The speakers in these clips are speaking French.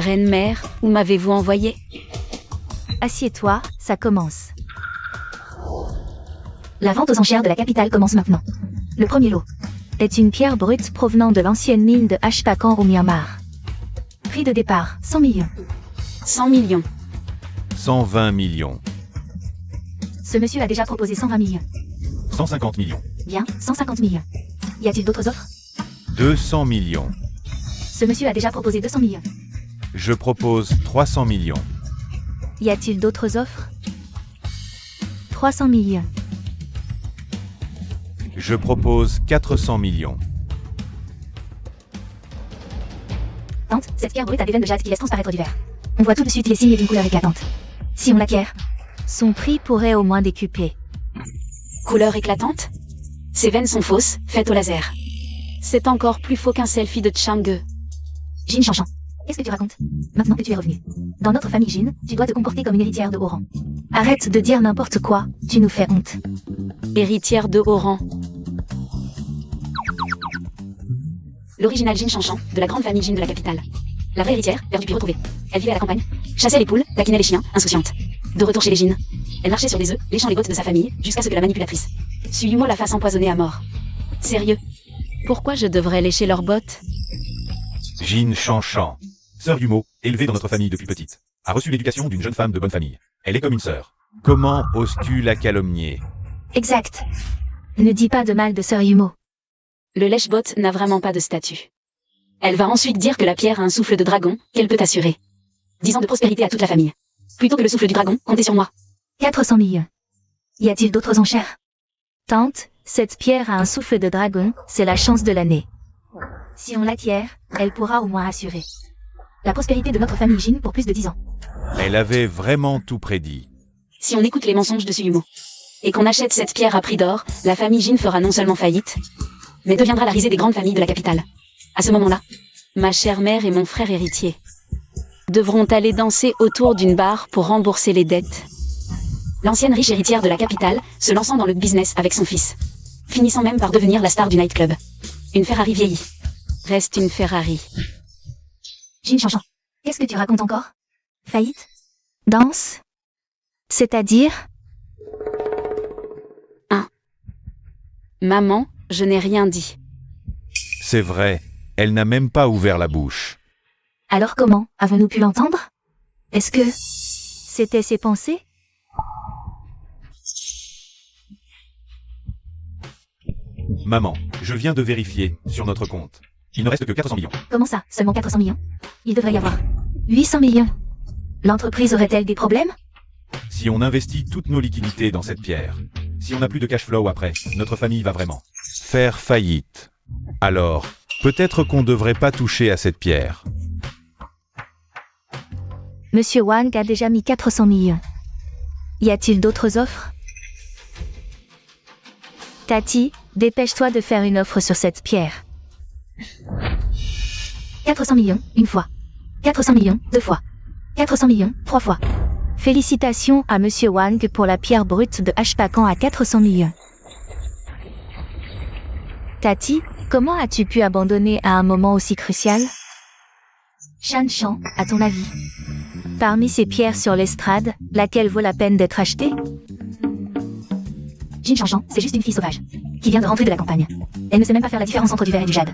Reine-mère, où m'avez-vous envoyé? Assieds-toi, ça commence. La vente aux enchères de la capitale commence maintenant. Le premier lot est une pierre brute provenant de l'ancienne mine de Ashpakan au Myanmar. Prix de départ, 100 millions. 100 millions. 120 millions. Ce monsieur a déjà proposé 120 millions. 150 millions. Bien, 150 millions. Y a-t-il d'autres offres? 200 millions. Ce monsieur a déjà proposé 200 millions. Je propose 300 millions. Y a-t-il d'autres offres? 300 millions. Je propose 400 millions. Tante, cette pierre brute a des veines de jade qui laissent transparaître du verre. On voit tout de suite les signes d'une couleur éclatante. Si on l'acquiert, Son prix pourrait au moins décupler. Couleur éclatante? Ces veines sont fausses, faites au laser. C'est encore plus faux qu'un selfie de Chang'e. Jin Chanchan, qu'est-ce que tu racontes? Maintenant que tu es revenu. Dans notre famille Jin, tu dois te comporter comme une héritière de haut rang. Arrête de dire n'importe quoi, tu nous fais honte. Héritière de haut rang. L'original Jin Chanchan, de la grande famille Jin de la capitale. La vraie héritière, perdue puis retrouvée. Elle vivait à la campagne, chassait les poules, taquinait les chiens, insouciante. De retour chez les Jin, elle marchait sur des œufs, léchant les bottes de sa famille, jusqu'à ce que la manipulatrice Suyumo la fasse empoisonner à mort. Sérieux? Pourquoi je devrais lécher leurs bottes? Jin Chanchan. Sœur Yumo, élevée dans notre famille depuis petite, a reçu l'éducation d'une jeune femme de bonne famille. Elle est comme une sœur. Comment oses-tu la calomnier? Exact. Ne dis pas de mal de Sœur Yumo. Le lèche-botte n'a vraiment pas de statut. Elle va ensuite dire que la pierre a un souffle de dragon, qu'elle peut assurer. 10 ans de prospérité à toute la famille. Plutôt que le souffle du dragon, comptez sur moi. 400 millions. Y a-t-il d'autres enchères? Tante, cette pierre a un souffle de dragon, c'est la chance de l'année. Si on l'acquiert, elle pourra au moins assurer la prospérité de notre famille Jin pour plus de 10 ans. Elle avait vraiment tout prédit. Si on écoute les mensonges de Suyumo, et qu'on achète cette pierre à prix d'or, la famille Jin fera non seulement faillite, mais deviendra la risée des grandes familles de la capitale. À ce moment-là, ma chère mère et mon frère héritier devront aller danser autour d'une barre pour rembourser les dettes. L'ancienne riche héritière de la capitale, se lançant dans le business avec son fils, finissant même par devenir la star du nightclub. Une Ferrari vieillie. Reste une Ferrari. Jin Chanchan, qu'est-ce que tu racontes encore? Faillite? Danse? C'est-à-dire? Maman, je n'ai rien dit. C'est vrai, elle n'a même pas ouvert la bouche. Alors comment avons-nous pu l'entendre? Est-ce que c'était ses pensées? Maman, je viens de vérifier, sur notre compte. Il ne reste que 400 millions. Comment ça, seulement 400 millions? Il devrait y avoir 800 millions. L'entreprise aurait-elle des problèmes? Si on investit toutes nos liquidités dans cette pierre, si on n'a plus de cash flow après, notre famille va vraiment faire faillite. Alors, peut-être qu'on ne devrait pas toucher à cette pierre. Monsieur Wang a déjà mis 400 millions. Y a-t-il d'autres offres? Tati, dépêche-toi de faire une offre sur cette pierre. 400 millions, une fois. 400 millions, deux fois. 400 millions, trois fois. Félicitations à Monsieur Wang pour la pierre brute de Ashpakan à 400 millions. Tati, comment as-tu pu abandonner à un moment aussi crucial? Shan Shan, à ton avis? Parmi ces pierres sur l'estrade, laquelle vaut la peine d'être achetée? Jin Chanchan, c'est juste une fille sauvage, qui vient de rentrer de la campagne. Elle ne sait même pas faire la différence entre du verre et du jade.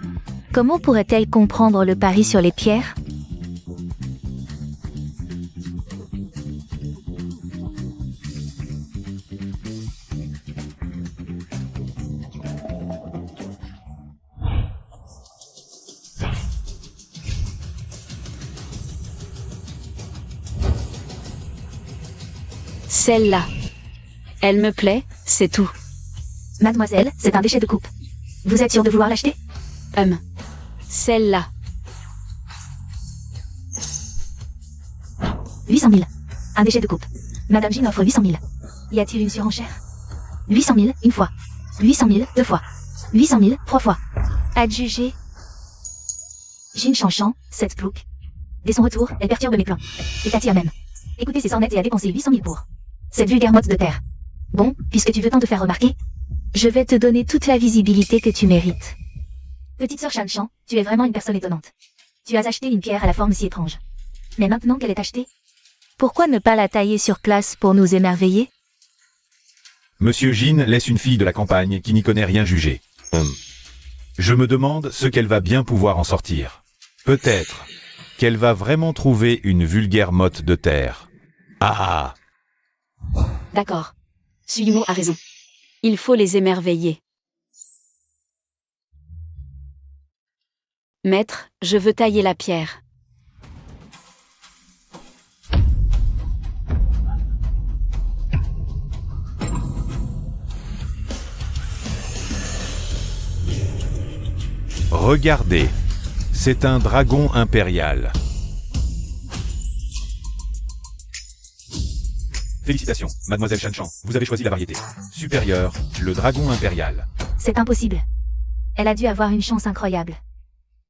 Comment pourrait-elle comprendre le pari sur les pierres? Celle-là. Elle me plaît, c'est tout. Mademoiselle, c'est un déchet de coupe. Vous êtes sûre de vouloir l'acheter? Celle-là. 800 000. Un déchet de coupe. Madame Jin offre 800 000. Y a-t-il une surenchère? 800 000, une fois. 800 000, deux fois. 800 000, trois fois. Adjugé. Jin Chanchan, cette plouc. Dès son retour, elle perturbe mes plans. Et Tati a même écoutez ses sornettes et a dépensé 800 000 pour cette vulgaire motte de terre. Bon, puisque tu veux tant te faire remarquer, je vais te donner toute la visibilité que tu mérites. Petite sœur Shan Shan, tu es vraiment une personne étonnante. Tu as acheté une pierre à la forme si étrange. Mais maintenant qu'elle est achetée, Pourquoi ne pas la tailler sur place pour nous émerveiller? Monsieur Jin laisse une fille de la campagne qui n'y connaît rien juger. Je me demande ce qu'elle va bien pouvoir en sortir. Peut-être qu'elle va vraiment trouver une vulgaire motte de terre. Ah! d'accord. Suyumo a raison. Il faut les émerveiller. Maître, je veux tailler la pierre. Regardez, c'est un dragon impérial. Félicitations, mademoiselle Shanshan, vous avez choisi la variété supérieure, le dragon impérial. C'est impossible. Elle a dû avoir une chance incroyable.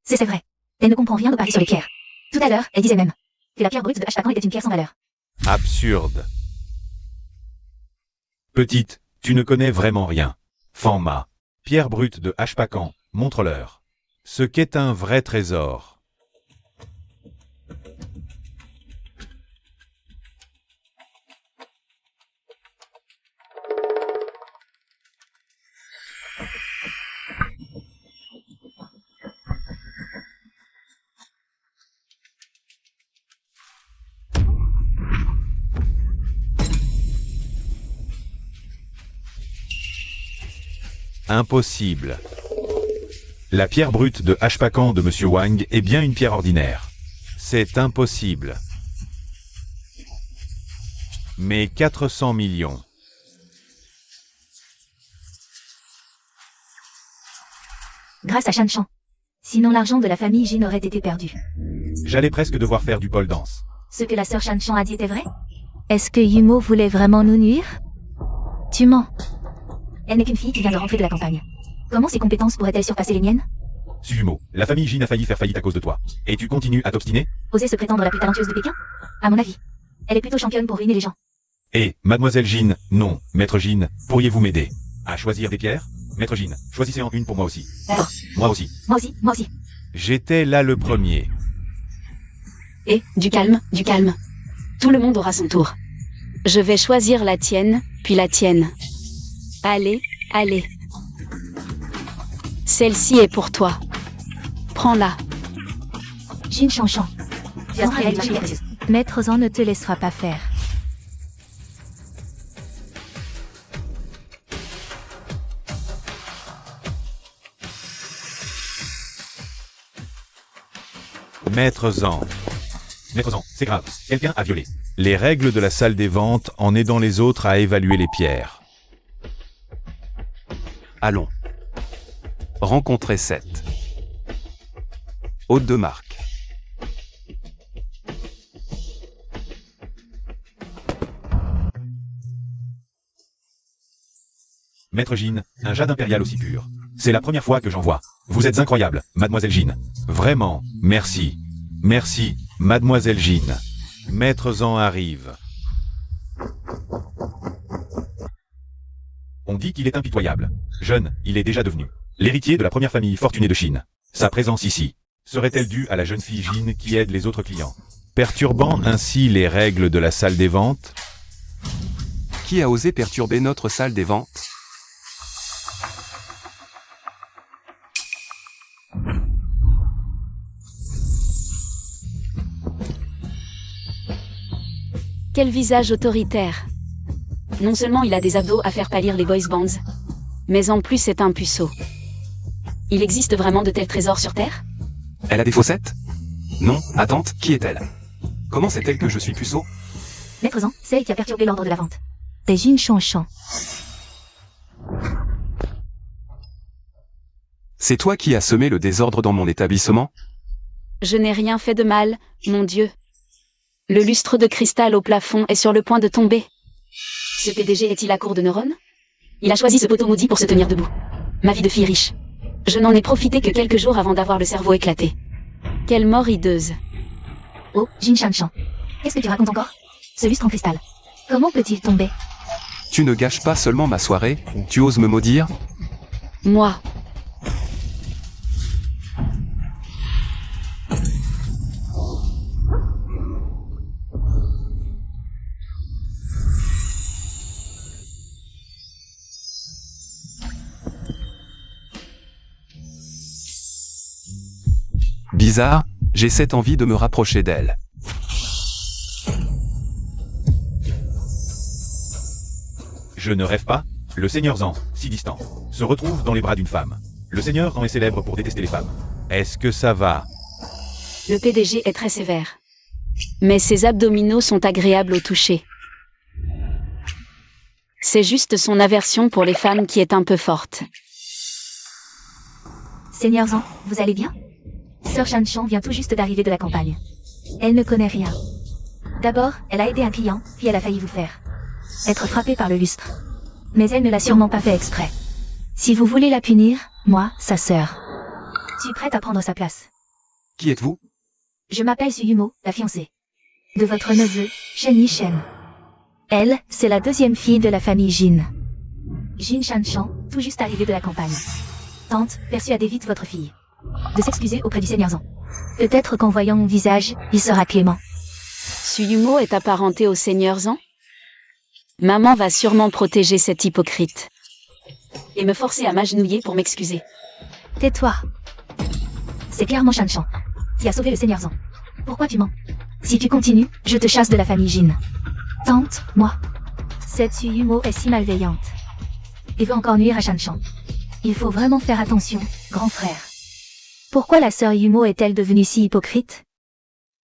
C'est vrai. Elle ne comprend rien au pari sur les pierres. Tout à l'heure, elle disait même que la pierre brute de Ashpakan était une pierre sans valeur. Absurde. Petite, tu ne connais vraiment rien. Fanma, pierre brute de Ashpakan, montre-leur ce qu'est un vrai trésor. Impossible. La pierre brute de Ashpakan de Monsieur Wang est bien une pierre ordinaire. C'est impossible. Mais 400 millions. Grâce à Shanshan. Sinon l'argent de la famille Jin aurait été perdu. J'allais presque devoir faire du pole dance. Ce que la sœur Shanshan a dit était vrai? Est-ce que Yumo voulait vraiment nous nuire? Tu mens. Elle n'est qu'une fille qui vient de rentrer de la campagne. Comment ses compétences pourraient-elles surpasser les miennes? Sumo, la famille Jin a failli faire faillite à cause de toi. Et tu continues à t'obstiner? Oser se prétendre la plus talentueuse de Pékin? À mon avis. Elle est plutôt championne pour ruiner les gens. Et, mademoiselle Jin, non, maître Jin, pourriez-vous m'aider à choisir des pierres? Maître Jin, choisissez en une pour moi aussi. D'accord. Moi aussi. Moi aussi, moi aussi. J'étais là le premier. Et, du calme, du calme. Tout le monde aura son tour. Je vais choisir la tienne, puis la tienne. Allez, allez. Celle-ci est pour toi. Prends-la. Jin Shanshan. Tu as créé une machine précieuse. Maître Zan ne te laissera pas faire. Maître Zan. Maître Zan, c'est grave. Quelqu'un a violé les règles de la salle des ventes en aidant les autres à évaluer les pierres. Allons. Rencontrer Seth. Hôte de marque. Maître Jin, un jade impérial aussi pur. C'est la première fois que j'en vois. Vous êtes incroyable, mademoiselle Jin. Vraiment, merci. Merci, mademoiselle Jin. Maître Zan arrive. On dit qu'il est impitoyable. Jeune, il est déjà devenu l'héritier de la première famille fortunée de Chine. Sa présence ici serait-elle due à la jeune fille Jin qui aide les autres clients, perturbant ainsi les règles de la salle des ventes? Qui a osé perturber notre salle des ventes? Quel visage autoritaire. Non seulement il a des abdos à faire pâlir les boys bands, Mais en plus c'est un puceau. il existe vraiment de tels trésors sur Terre? Elle a des fossettes? Non, attente, qui est-elle? Comment sait-elle que je suis puceau? Maître Zan, c'est elle qui a perturbé l'ordre de la vente. C'est Jin Shanshan. C'est toi qui as semé le désordre dans mon établissement? Je n'ai rien fait de mal, mon Dieu. Le lustre de cristal au plafond est sur le point de tomber. Ce PDG est-il à court de neurones? Il a choisi ce poteau maudit pour se tenir debout. Ma vie de fille riche. Je n'en ai profité que quelques jours avant d'avoir le cerveau éclaté. Quelle mort hideuse. Oh, Jin Shanshan. Qu'est-ce que tu racontes encore? Ce lustre en cristal. Comment peut-il tomber? Tu ne gâches pas seulement ma soirée, tu oses me maudire? Moi. Bizarre, j'ai cette envie de me rapprocher d'elle. Je ne rêve pas. Le seigneur Zan, si distant, se retrouve dans les bras d'une femme. Le seigneur Zan est célèbre pour détester les femmes. Est-ce que ça va? Le PDG est très sévère. Mais ses abdominaux sont agréables au toucher. C'est juste son aversion pour les femmes qui est un peu forte. Seigneur Zan, vous allez bien? Sœur Shanshan vient tout juste d'arriver de la campagne. Elle ne connaît rien. D'abord, elle a aidé un client, puis elle a failli vous faire être frappée par le lustre. Mais elle ne l'a sûrement pas fait exprès. Si vous voulez la punir, moi, sa sœur, suis prête à prendre sa place. Qui êtes-vous? Je m'appelle Suyumo, la fiancée de votre neveu, Shen Yishen. Elle, c'est la deuxième fille de la famille Jin. Jin Shanshan, tout juste arrivée de la campagne. Tante, persuadez vite votre fille de s'excuser auprès du seigneur Zan. Peut-être qu'en voyant mon visage, il sera clément. Suyumo est apparenté au seigneur Zan? Maman va sûrement protéger cet hypocrite. Et me forcer à m'agenouiller pour m'excuser. Tais-toi. C'est clairement Shanshan qui a sauvé le seigneur Zan. Pourquoi tu mens? Si tu continues, je te chasse de la famille Jin. Tante, moi. Cette Suyumo est si malveillante. Et veut encore nuire à Shanshan. Il faut vraiment faire attention, grand frère. Pourquoi la sœur Yumo est-elle devenue si hypocrite?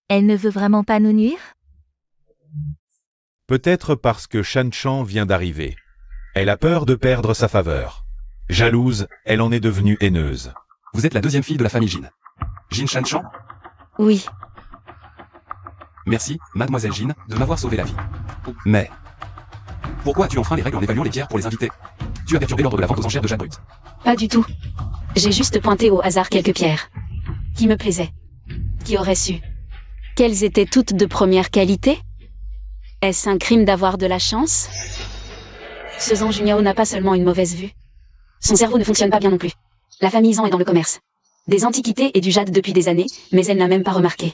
Elle ne veut vraiment pas nous nuire? Peut-être parce que Shanshan vient d'arriver. Elle a peur de perdre sa faveur. Jalouse, elle en est devenue haineuse. Vous êtes la deuxième fille de la famille Jin. Jin Shanshan? Oui. Merci, mademoiselle Jin, de m'avoir sauvé la vie. Mais... pourquoi as-tu enfreint les règles en évaluant les pierres pour les invités? Tu as perturbé l'ordre de la vente aux enchères de Jade Brut. Pas du tout. J'ai juste pointé au hasard quelques pierres. Qui me plaisaient. Qui aurait su. Qu'elles étaient toutes de première qualité? Est-ce un crime d'avoir de la chance? Ce Zan Juniao n'a pas seulement une mauvaise vue. Son cerveau ne fonctionne pas bien non plus. La famille Zan est dans le commerce. Des antiquités et du jade depuis des années, mais elle n'a même pas remarqué.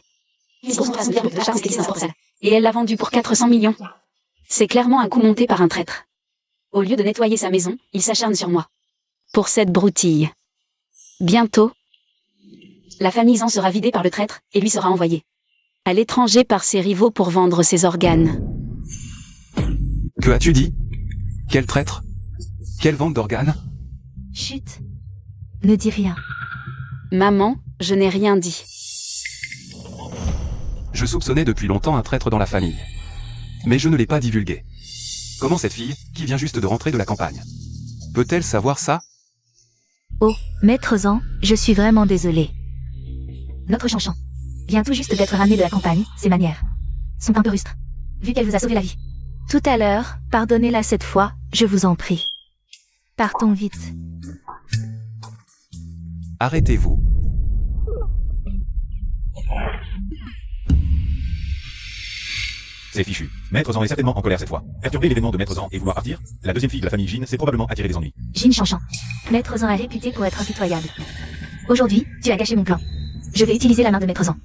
Et elle l'a vendu pour 400 millions. C'est clairement un coup monté par un traître. Au lieu de nettoyer sa maison, il s'acharne sur moi. Pour cette broutille. Bientôt, la famille Zan sera vidée par le traître et lui sera envoyée à l'étranger par ses rivaux pour vendre ses organes. Que as-tu dit? Quel traître? Quelle vente d'organes? Chut. Ne dis rien. Maman, je n'ai rien dit. Je soupçonnais depuis longtemps un traître dans la famille. Mais je ne l'ai pas divulgué. Comment cette fille, qui vient juste de rentrer de la campagne, peut-elle savoir ça? Oh, maître Zan, je suis vraiment désolé. Notre Shanshan vient tout juste d'être ramenée de la campagne, ses manières sont un peu rustres, vu qu'elle vous a sauvé la vie. Tout à l'heure, pardonnez-la cette fois, je vous en prie. Partons vite. Arrêtez-vous. C'est fichu. Maître Zan est certainement en colère cette fois. Perturber l'événement de Maître Zan et vouloir partir, la deuxième fille de la famille Jin s'est probablement attiré des ennuis. Jin Shanshan. Maître Zan est réputé pour être impitoyable. Aujourd'hui, tu as gâché mon plan. Je vais utiliser la main de Maître Zan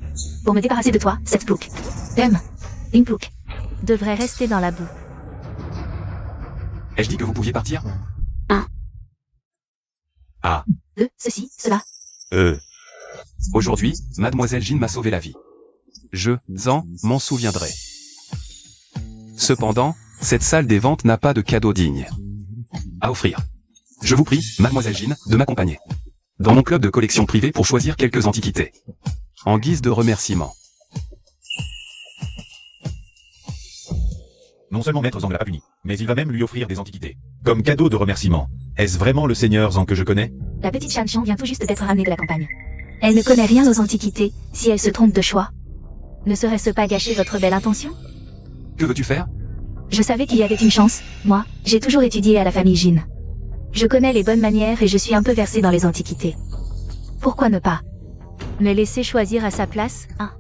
pour me débarrasser de toi, cette plouc. Une plouc devrait rester dans la boue. Ai-je dit que vous pouviez partir? Ah. Ceci, cela. Aujourd'hui, mademoiselle Jin m'a sauvé la vie. Je, Zan, m'en souviendrai. Cependant, cette salle des ventes n'a pas de cadeau digne à offrir. Je vous prie, mademoiselle Jin, de m'accompagner dans mon club de collection privée pour choisir quelques antiquités. En guise de remerciement. Non seulement Maître Zan ne l'a pas puni, mais il va même lui offrir des antiquités. Comme cadeau de remerciement. Est-ce vraiment le seigneur Zan que je connais? La petite Shanshan vient tout juste d'être ramenée de la campagne. Elle ne connaît rien aux antiquités, si elle se trompe de choix. Ne serait-ce pas gâcher votre belle intention? Que veux-tu faire? Je savais qu'il y avait une chance, moi, j'ai toujours étudié à la famille Jin. Je connais les bonnes manières et je suis un peu versée dans les antiquités. Pourquoi ne pas me laisser choisir à sa place, hein?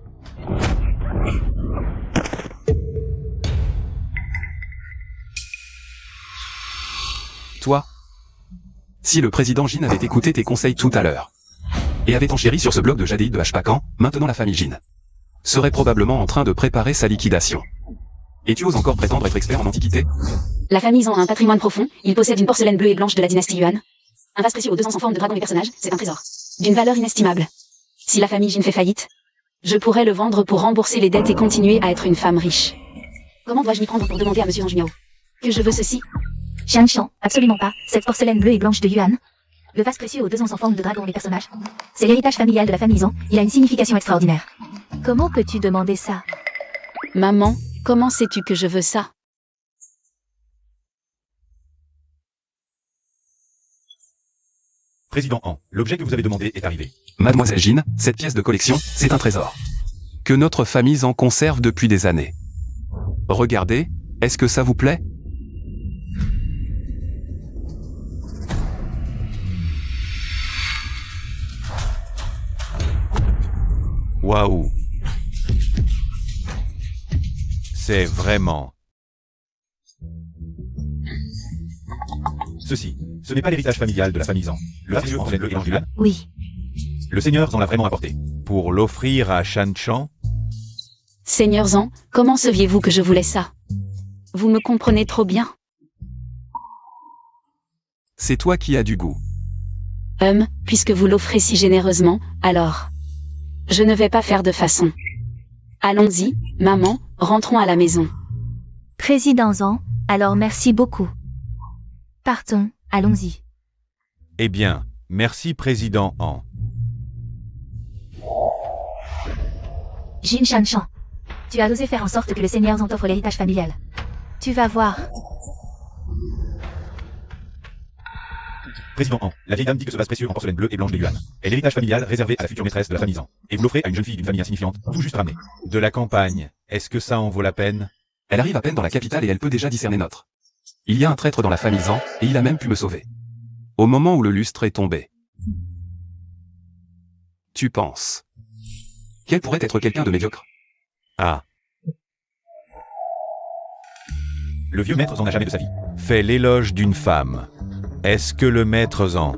Toi? Si le président Jin avait écouté tes conseils tout à l'heure, et avait enchéri sur ce bloc de jadéite de Hpakan, maintenant la famille Jin serait probablement en train de préparer sa liquidation. Et tu oses encore prétendre être expert en antiquité? La famille Zan a un patrimoine profond, il possède une porcelaine bleue et blanche de la dynastie Yuan. Un vase précieux aux 2 ans en forme de dragon et personnages, c'est un trésor. D'une valeur inestimable. Si la famille Jin fait faillite, je pourrais le vendre pour rembourser les dettes et continuer à être une femme riche. Comment dois-je m'y prendre pour demander à Monsieur Ange Miao que je veux ceci? Xian Shan, absolument pas. Cette porcelaine bleue et blanche de Yuan. Le vase précieux aux 2 ans en forme de dragon et personnages. C'est l'héritage familial de la famille Zhang. Il a une signification extraordinaire. Comment peux-tu demander ça? Maman, comment sais-tu que je veux ça? Président Han, l'objet que vous avez demandé est arrivé. Mademoiselle Jin, cette pièce de collection, c'est un trésor. Que notre famille en conserve depuis des années. Regardez, est-ce que ça vous plaît? Waouh! C'est vraiment... Ceci, ce n'est pas l'héritage familial de la famille Zhang. Le vase en bleu et en Yuan. Oui. Le Seigneur Zhang l'a vraiment apporté. Pour l'offrir à Shan Chan. Seigneur Zhang, comment saviez-vous que je voulais ça? Vous me comprenez trop bien. C'est toi qui as du goût. Puisque vous l'offrez si généreusement, alors... Je ne vais pas faire de façon. Allons-y, maman, rentrons à la maison. Président Zhang, alors merci beaucoup. Partons, allons-y. Eh bien, merci Président Han. Jin Shan Shan, tu as osé faire en sorte que le Seigneur Zhang t'offre l'héritage familial. Tu vas voir. Président Han, la vieille dame dit que ce vase précieux en porcelaine bleue et blanche de Yuan est l'héritage familial réservé à la future maîtresse de la famille Zhang. Et vous l'offrez à une jeune fille d'une famille insignifiante, tout juste ramenée. De la campagne, est-ce que ça en vaut la peine? Elle arrive à peine dans la capitale et elle peut déjà discerner notre. Il y a un traître dans la famille Zhang, et il a même pu me sauver. Au moment où le lustre est tombé. Tu penses qu'elle pourrait être quelqu'un de médiocre? Ah. Le vieux maître Zhang n'a jamais de sa vie fait l'éloge d'une femme. Est-ce que le maître Zhang...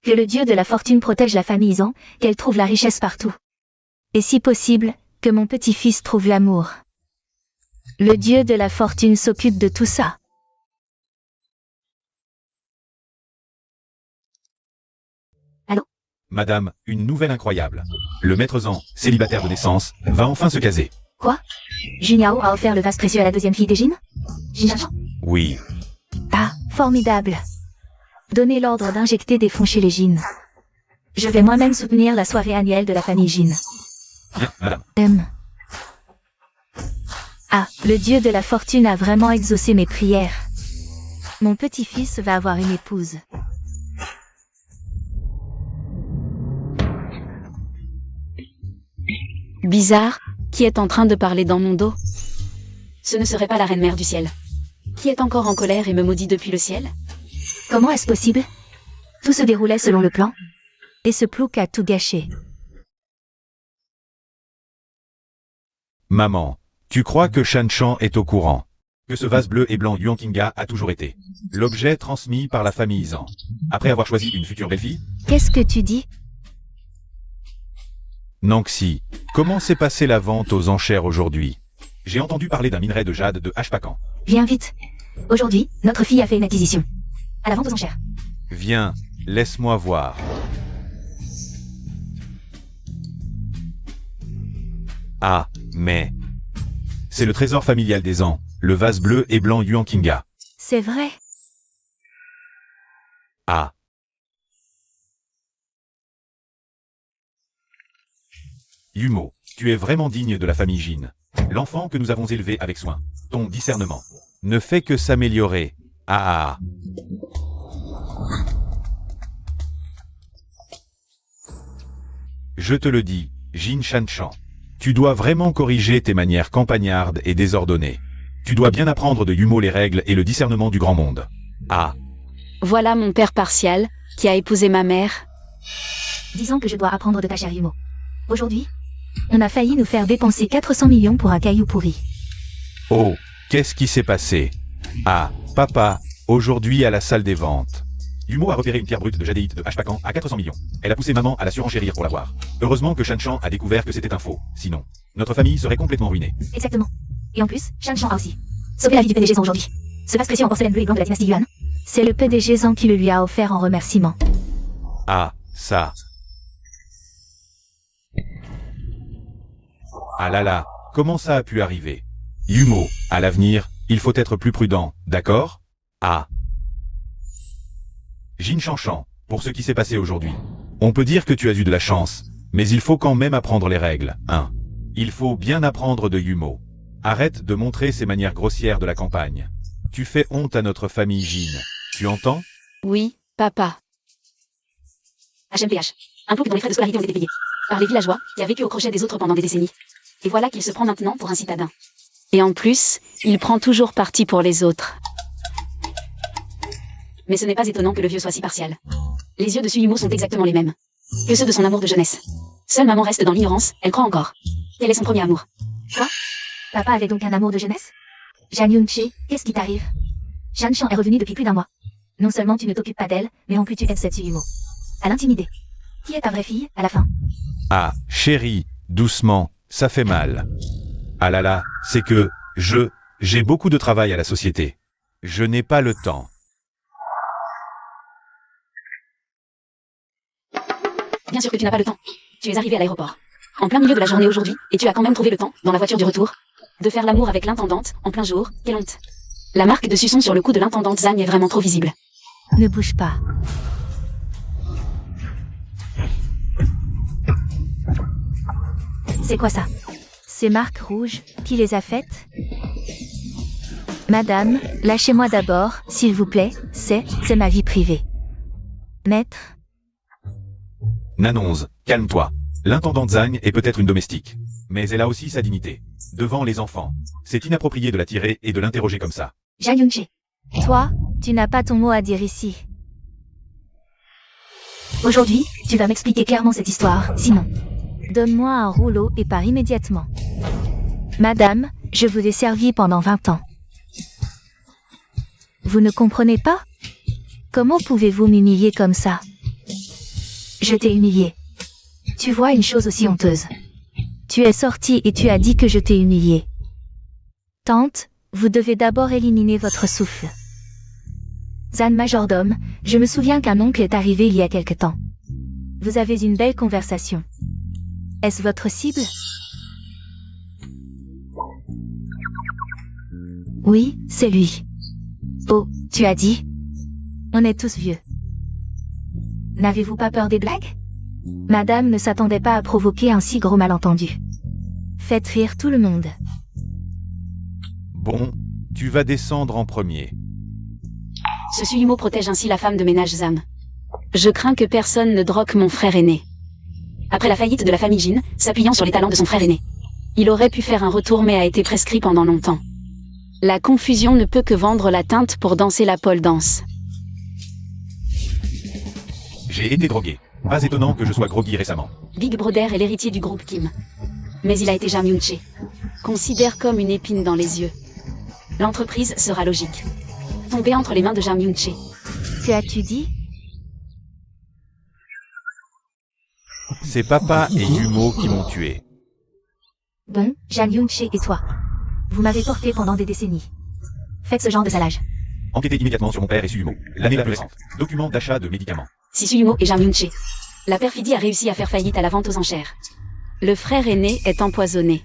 Que le dieu de la fortune protège la famille Zhang, qu'elle trouve la richesse partout. Et si possible, que mon petit-fils trouve l'amour. Le dieu de la fortune s'occupe de tout ça. Allô? Madame, une nouvelle incroyable. Le maître Zhang, célibataire de naissance, va enfin se caser. Quoi? Jun Yao a offert le vase précieux à la deuxième fille des Jin? Jin Shan Shan? Oui. Ah, formidable. Donnez l'ordre d'injecter des fonds chez les Jin. Je vais moi-même soutenir la soirée annuelle de la famille Jin. Bien, madame. Ah, le dieu de la fortune a vraiment exaucé mes prières. Mon petit-fils va avoir une épouse. Bizarre, qui est en train de parler dans mon dos? Ce ne serait pas la reine-mère du ciel, qui est encore en colère et me maudit depuis le ciel? Comment est-ce possible? Tout se déroulait selon le plan. Et ce plouc a tout gâché. Maman, tu crois que Shan Chan est au courant? Que ce vase bleu et blanc Yuan Kinga a toujours été l'objet transmis par la famille Zhang, après avoir choisi une future belle-fille? Qu'est-ce que tu dis? Nanxi, comment s'est passée la vente aux enchères aujourd'hui? J'ai entendu parler d'un minerai de jade de Hpakan. Viens vite. Aujourd'hui, notre fille a fait une acquisition. À la vente aux enchères. Viens, laisse-moi voir. Ah, mais... C'est le trésor familial des Zhang, le vase bleu et blanc Yuan Kinga. C'est vrai. Ah. Yumo, tu es vraiment digne de la famille Jin. L'enfant que nous avons élevé avec soin. Ton discernement ne fait que s'améliorer. Ah. Je te le dis, Jin Shan Chan. Tu dois vraiment corriger tes manières campagnardes et désordonnées. Tu dois bien apprendre de Yumo les règles et le discernement du grand monde. Ah. Voilà mon père partial, qui a épousé ma mère. Disons que je dois apprendre de ta chère Yumo. Aujourd'hui, on a failli nous faire dépenser 400 millions pour un caillou pourri. Oh, qu'est-ce qui s'est passé? Ah, papa, aujourd'hui à la salle des ventes. Yumo a repéré une pierre brute de jadéite de Hpakan à 400 millions. Elle a poussé maman à la surenchérir pour l'avoir. Heureusement que Shan Chan a découvert que c'était un faux. Sinon, notre famille serait complètement ruinée. Exactement. Et en plus, Shan Chan a aussi sauvé la vie du PDG Zhang aujourd'hui. Ce vase précieux en porcelaine bleue et blanc de la dynastie Yuan, c'est le PDG Zhang qui le lui a offert en remerciement. Ah, Ça. Ah là là, comment ça a pu arriver? Yumo, à l'avenir, il faut être plus prudent, d'accord? Ah. Jin Chanchan, pour ce qui s'est passé aujourd'hui. On peut dire que tu as eu de la chance, mais il faut quand même apprendre les règles, hein. Il faut bien apprendre de Yumo. Arrête de montrer ces manières grossières de la campagne. Tu fais honte à notre famille Jin. Tu entends? Oui, papa. HMPH. Impôt que dont les frais de scolarité ont été payés. Par les villageois, qui a vécu au crochet des autres pendant des décennies. Et voilà qu'il se prend maintenant pour un citadin. Et en plus, il prend toujours parti pour les autres. Mais ce n'est pas étonnant que le vieux soit si partial. Les yeux de Suyumo sont exactement les mêmes que ceux de son amour de jeunesse. Seule maman reste dans l'ignorance, elle croit encore. Quel est son premier amour? Quoi? Papa avait donc un amour de jeunesse? Jan Yunche, qu'est-ce qui t'arrive? Shan Shan est revenue depuis plus d'un mois. Non seulement tu ne t'occupes pas d'elle, mais en plus tu aides cette Suyumo à l'intimider. Qui est ta vraie fille, à la fin? Ah, chérie, doucement, ça fait mal. Ah là là, c'est que, j'ai beaucoup de travail à la société. Je n'ai pas le temps. Bien sûr que tu n'as pas le temps. Tu es arrivé à l'aéroport en plein milieu de la journée aujourd'hui, et tu as quand même trouvé le temps, dans la voiture du retour, de faire l'amour avec l'intendante, en plein jour. Quelle honte. La marque de suçon sur le cou de l'intendante Zhang est vraiment trop visible. Ne bouge pas. C'est quoi ça? Ces marques rouges, qui les a faites? Madame, lâchez-moi d'abord, s'il vous plaît, c'est ma vie privée. Maître? Nanonze, calme-toi. L'intendante Zhang est peut-être une domestique. Mais elle a aussi sa dignité. Devant les enfants. C'est inapproprié de la tirer et de l'interroger comme ça. Jan Yunche. Toi, tu n'as pas ton mot à dire ici. Aujourd'hui, tu vas m'expliquer clairement cette histoire, sinon... Donne-moi un rouleau et pars immédiatement. Madame, je vous ai servi pendant 20 ans. Vous ne comprenez pas? Comment pouvez-vous m'humilier comme ça? Je t'ai humilié. Tu vois une chose aussi honteuse. Tu es sorti et tu as dit que je t'ai humilié. Tante, vous devez d'abord éliminer votre souffle. Zan Majordome, je me souviens qu'un oncle est arrivé il y a quelque temps. Vous avez une belle conversation. Est-ce votre cible? Oui, c'est lui. Oh, tu as dit? On est tous vieux. N'avez-vous pas peur des blagues? Madame ne s'attendait pas à provoquer un si gros malentendu. Faites rire tout le monde. Bon, tu vas descendre en premier. Ce Suyumo protège ainsi la femme de ménage Zam. Je crains que personne ne drogue mon frère aîné. Après la faillite de la famille Jin, s'appuyant sur les talents de son frère aîné. Il aurait pu faire un retour mais a été prescrit pendant longtemps. La confusion ne peut que vendre la teinte pour danser la pole dance. J'ai été drogué. Pas étonnant que je sois groggy récemment. Big Brother est l'héritier du groupe Kim. Mais il a été Jan Yunche. Considère comme une épine dans les yeux. L'entreprise sera logique. Tomber entre les mains de Jan Yunche. Que as-tu dit? C'est papa et Yumo qui m'ont tué. Bon, Jan Yunche et toi. Vous m'avez porté pendant des décennies. Faites ce genre de salage. Enquêtez immédiatement sur mon père et Suyumo. L'année la plus récente. Document d'achat de médicaments. Si Suyumo et Jan Yunche. La perfidie a réussi à faire faillite à la vente aux enchères. Le frère aîné est empoisonné.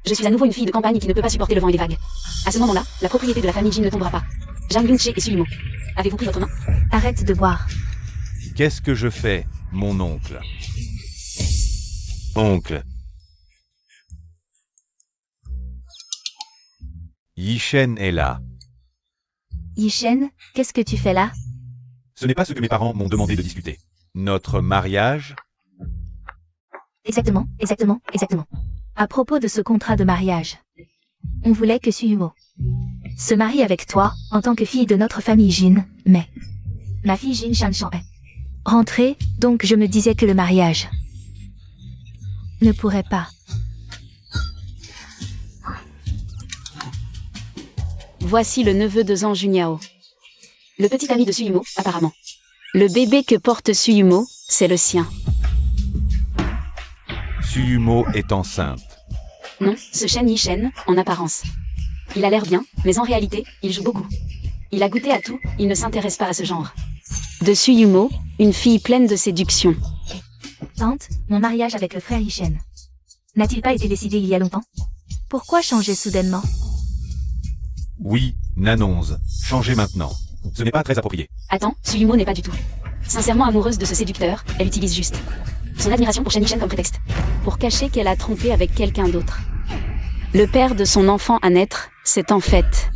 Je suis à nouveau une fille de campagne qui ne peut pas supporter le vent et les vagues. À ce moment-là, la propriété de la famille Jin ne tombera pas. Jan Yunche et Suyumo. Avez-vous pris votre main? Arrête de boire. Qu'est-ce que je fais, mon oncle? Oncle. Yishen est là. Yishen, qu'est-ce que tu fais là? Ce n'est pas ce que mes parents m'ont demandé de discuter. Notre mariage? Exactement. À propos de ce contrat de mariage. On voulait que Suyumo se marie avec toi, en tant que fille de notre famille Jin, mais... Ma fille Jin Shanshan est rentrée, donc je me disais que le mariage ne pourrait pas. Voici le neveu de Zhang Juniao. Le petit ami de Suyumo, apparemment. Le bébé que porte Suyumo, c'est le sien. Suyumo est enceinte. Non, ce Shen Yishen, en apparence. Il a l'air bien, mais en réalité, il joue beaucoup. Il a goûté à tout, il ne s'intéresse pas à ce genre. De Suyumo, une fille pleine de séduction. Tante, mon mariage avec le frère Yishen. N'a-t-il pas été décidé il y a longtemps? Pourquoi changer soudainement? Oui, Nanonze, changez maintenant. Ce n'est pas très approprié. Attends, Suyumo n'est pas du tout. Sincèrement amoureuse de ce séducteur, elle utilise juste son admiration pour Shen Yishen comme prétexte. Pour cacher qu'elle a trompé avec quelqu'un d'autre. Le père de son enfant à naître, c'est en fait...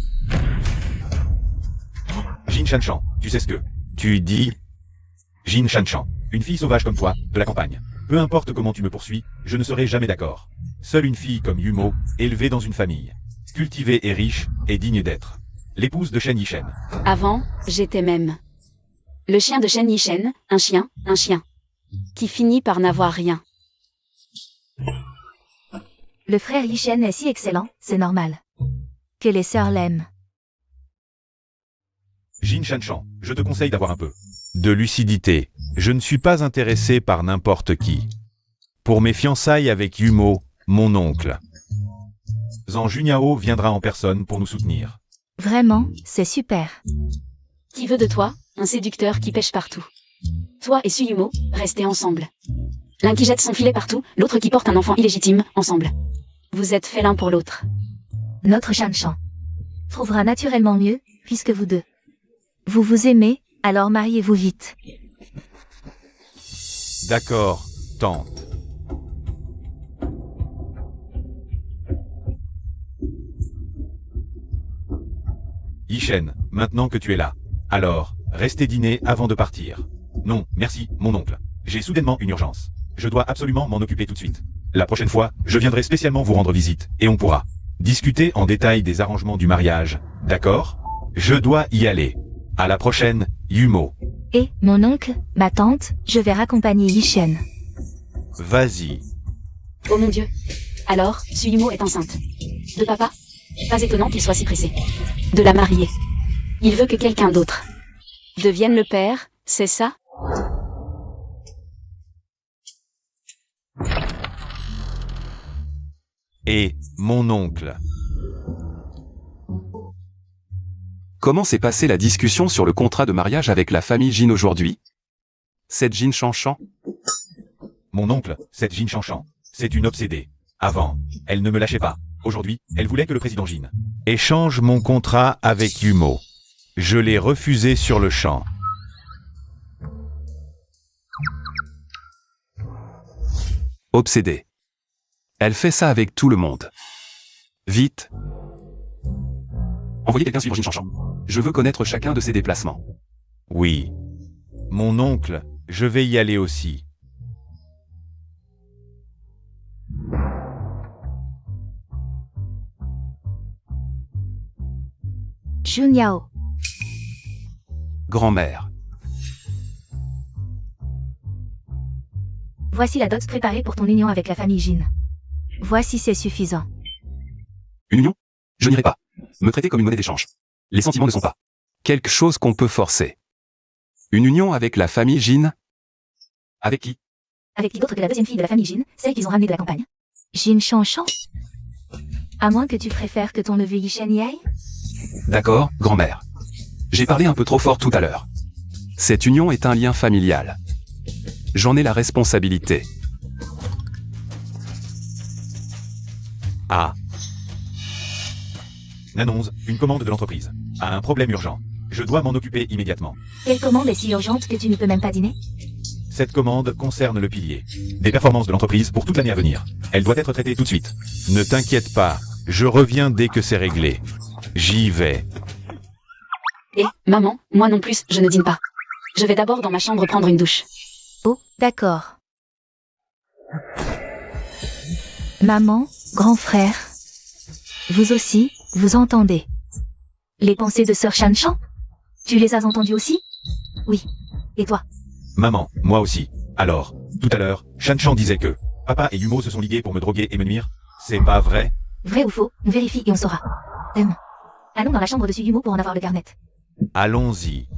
Jin Shanshan, tu sais ce que tu dis? Jin Shanshan, une fille sauvage comme toi, de la campagne. Peu importe comment tu me poursuis, je ne serai jamais d'accord. Seule une fille comme Yumo, élevée dans une famille, cultivée et riche, est digne d'être l'épouse de Shen Yishen. Avant, j'étais même. Le chien de Shen Yishen, un chien. Qui finit par n'avoir rien. Le frère Yishen est si excellent, c'est normal. Que les sœurs l'aiment. Jin Shanshan, je te conseille d'avoir un peu de lucidité. Je ne suis pas intéressé par n'importe qui. Pour mes fiançailles avec Yumo, mon oncle, Zhang Junyao viendra en personne pour nous soutenir. Vraiment, c'est super. Qui veut de toi, un séducteur qui pêche partout. Toi et Suyumo, restez ensemble. L'un qui jette son filet partout, l'autre qui porte un enfant illégitime, ensemble. Vous êtes faits l'un pour l'autre. Notre Shanshan trouvera naturellement mieux, puisque vous deux. Vous vous aimez, alors mariez-vous vite. D'accord, tante. Yishen, maintenant que tu es là, alors, restez dîner avant de partir. Non, merci, mon oncle. J'ai soudainement une urgence. Je dois absolument m'en occuper tout de suite. La prochaine fois, je viendrai spécialement vous rendre visite, et on pourra discuter en détail des arrangements du mariage, d'accord? Je dois y aller. À la prochaine, Yumo. Et, mon oncle, ma tante, je vais raccompagner Yishen. Vas-y. Oh mon Dieu. Alors, Suyumo est enceinte. De papa? Pas étonnant qu'il soit si pressé. De la marier. Il veut que quelqu'un d'autre Devienne le père, c'est ça? Et, mon oncle. Comment s'est passée la discussion sur le contrat de mariage avec la famille Jin aujourd'hui? Cette Jin Shanshan? Mon oncle, cette Jin Shanshan, c'est une obsédée. Avant, elle ne me lâchait pas. Aujourd'hui, elle voulait que le président Jin échange mon contrat avec Yumo. Je l'ai refusé sur le champ. Obsédée. Elle fait ça avec tout le monde. Vite. Envoyez quelqu'un suivre Jin Shanshan. Je veux connaître chacun de ses déplacements. Oui. Mon oncle, je vais y aller aussi. Junyao. Grand-mère. Voici la dot préparée pour ton union avec la famille Jin. Voici c'est suffisant. Une union? Je n'irai pas. Me traiter comme une monnaie d'échange. Les sentiments ne sont pas quelque chose qu'on peut forcer. Une union avec la famille Jin? Avec qui? Avec qui d'autre que la deuxième fille de la famille Jin, celle qu'ils ont ramenée de la campagne. Jin Shanshan? À moins que tu préfères que ton neveu Yishen y aille? D'accord, grand-mère. J'ai parlé un peu trop fort tout à l'heure. Cette union est un lien familial. J'en ai la responsabilité. Ah. Nanonze, une commande de l'entreprise a un problème urgent. Je dois m'en occuper immédiatement. Quelle commande est si urgente que tu ne peux même pas dîner? Cette commande concerne le pilier des performances de l'entreprise pour toute l'année à venir. Elle doit être traitée tout de suite. Ne t'inquiète pas, je reviens dès que c'est réglé. J'y vais. Et, maman, moi non plus, je ne dîne pas. Je vais d'abord dans ma chambre prendre une douche. Oh, d'accord. Maman, grand frère. Vous aussi, vous entendez. Les pensées de sœur Shanshan? Tu les as entendues aussi? Oui. Et toi? Maman, moi aussi. Alors, tout à l'heure, Shanshan disait que papa et Yumo se sont ligués pour me droguer et me nuire. C'est pas vrai? Vrai ou faux? On vérifie et on saura. Allons dans la chambre de Suyumo pour en avoir le carnet. Allons-y.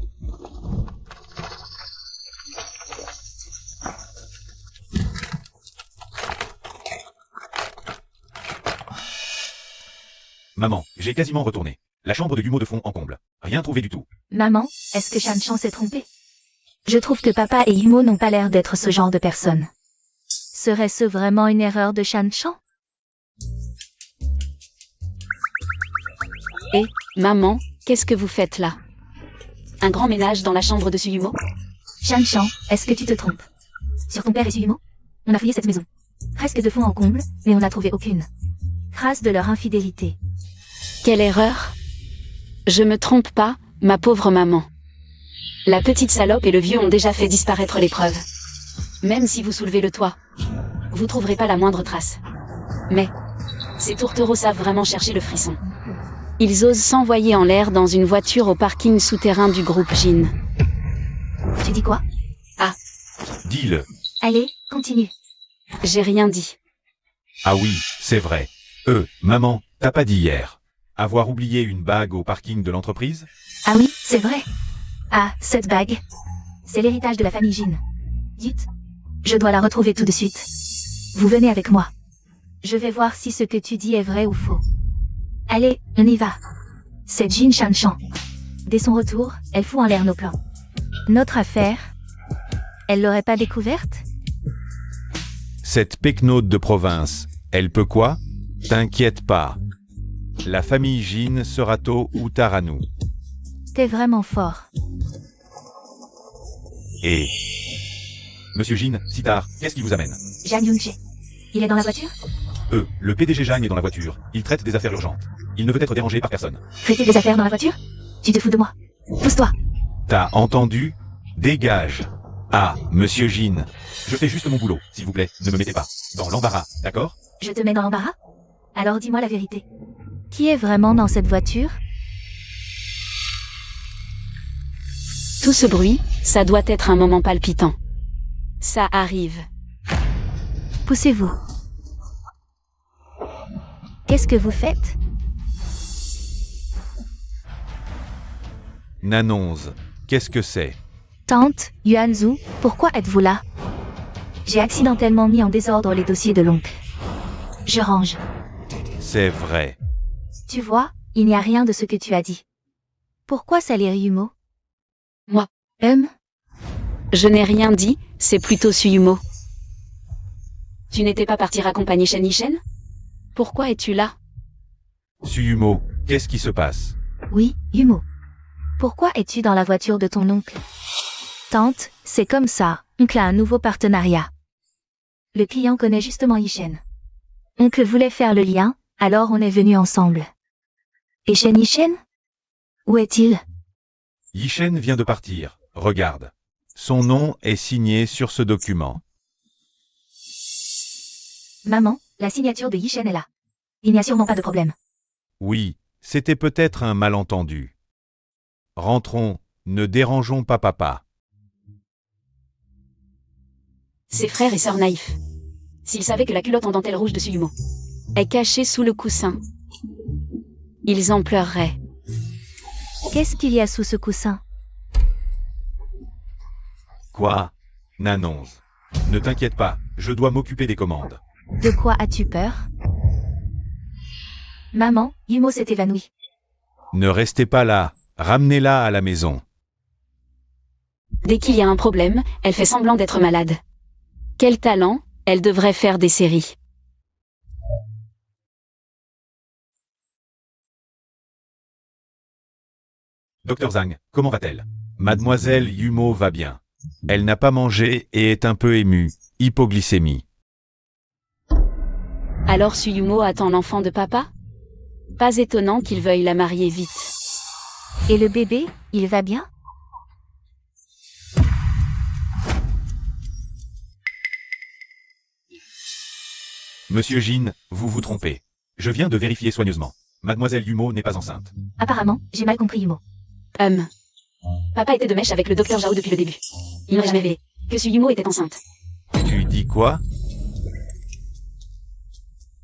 Maman, j'ai quasiment retourné. La chambre de Yumo de fond en comble. Rien trouvé du tout. Maman, est-ce que Shanshan s'est trompé? Je trouve que papa et Yumo n'ont pas l'air d'être ce genre de personnes. Serait-ce vraiment une erreur de Shanshan? Maman, qu'est-ce que vous faites là? Un grand ménage dans la chambre de Suyumo? Shanshan, est-ce que tu te trompes? Sur ton père et Suyumo? On a fouillé cette maison. Presque de fond en comble, mais on n'a trouvé aucune trace de leur infidélité. Quelle erreur! Je me trompe pas, ma pauvre maman. La petite salope et le vieux ont déjà fait disparaître les preuves. Même si vous soulevez le toit, vous trouverez pas la moindre trace. Mais ces tourtereaux savent vraiment chercher le frisson. Ils osent s'envoyer en l'air dans une voiture au parking souterrain du groupe Jin. Tu dis quoi? Dis-le. Allez, continue. J'ai rien dit. Ah oui, c'est vrai. Maman, t'as pas dit hier. Avoir oublié une bague au parking de l'entreprise? Ah oui, c'est vrai. Ah, cette bague. C'est l'héritage de la famille Jin. Dites, je dois la retrouver tout de suite. Vous venez avec moi. Je vais voir si ce que tu dis est vrai ou faux. Allez, on y va. C'est Jin Shanshan. Dès son retour, elle fout en l'air nos plans. Notre affaire, elle l'aurait pas découverte? Cette pecnote de province, elle peut quoi? T'inquiète pas. La famille Jin sera tôt ou tard à nous. T'es vraiment fort. Et... Monsieur Jin, si tard, qu'est-ce qui vous amène? Jan Young-jae. Il est dans la voiture? Le PDG Jang est dans la voiture. Il traite des affaires urgentes. Il ne veut être dérangé par personne. Traiter des affaires dans la voiture? Tu te fous de moi. Pousse-toi. T'as entendu? Dégage. Ah, monsieur Jin. Je fais juste mon boulot, s'il vous plaît. Ne me mettez pas dans l'embarras, d'accord? Je te mets dans l'embarras? Alors dis-moi la vérité. Qui est vraiment dans cette voiture? Tout ce bruit, ça doit être un moment palpitant. Ça arrive. Poussez-vous. Qu'est-ce que vous faites? Nanonze, qu'est-ce que c'est? Tante, Yuanzu, pourquoi êtes-vous là? J'ai accidentellement mis en désordre les dossiers de l'oncle. Je range. C'est vrai. Tu vois, il n'y a rien de ce que tu as dit. Pourquoi salir Yumo? Moi. Je n'ai rien dit, c'est plutôt Suyumo. Tu n'étais pas parti raccompagner Shen Yishen? Pourquoi es-tu là? Suyumo, qu'est-ce qui se passe? Oui, Yumo. Pourquoi es-tu dans la voiture de ton oncle? Tante, c'est comme ça, oncle a un nouveau partenariat. Le client connaît justement Yishen. Oncle voulait faire le lien, alors on est venus ensemble. Et Shen Yishen? Où est-il? Yishen vient de partir, regarde. Son nom est signé sur ce document. Maman, la signature de Yishen est là. Il n'y a sûrement pas de problème. Oui, c'était peut-être un malentendu. Rentrons, ne dérangeons pas papa. Ses frères et sœurs naïfs. S'ils savaient que la culotte en dentelle rouge de Suyumo est cachée sous le coussin, ils en pleureraient. Qu'est-ce qu'il y a sous ce coussin? Quoi? Nanonze. Ne t'inquiète pas, je dois m'occuper des commandes. De quoi as-tu peur? Maman, Yumo s'est évanoui. Ne restez pas là, ramenez-la à la maison. Dès qu'il y a un problème, elle fait semblant d'être malade. Quel talent, elle devrait faire des séries. Docteur Zhang, comment va-t-elle? Mademoiselle Yumo va bien. Elle n'a pas mangé et est un peu émue. Hypoglycémie. Alors Suyumo attend l'enfant de papa? Pas étonnant qu'il veuille la marier vite. Et le bébé, il va bien? Monsieur Jin, vous vous trompez. Je viens de vérifier soigneusement. Mademoiselle Yumo n'est pas enceinte. Apparemment, j'ai mal compris Yumo. Papa était de mèche avec le docteur Zhao depuis le début. Il n'aurait jamais révélé que Suyumo était enceinte. Tu dis quoi?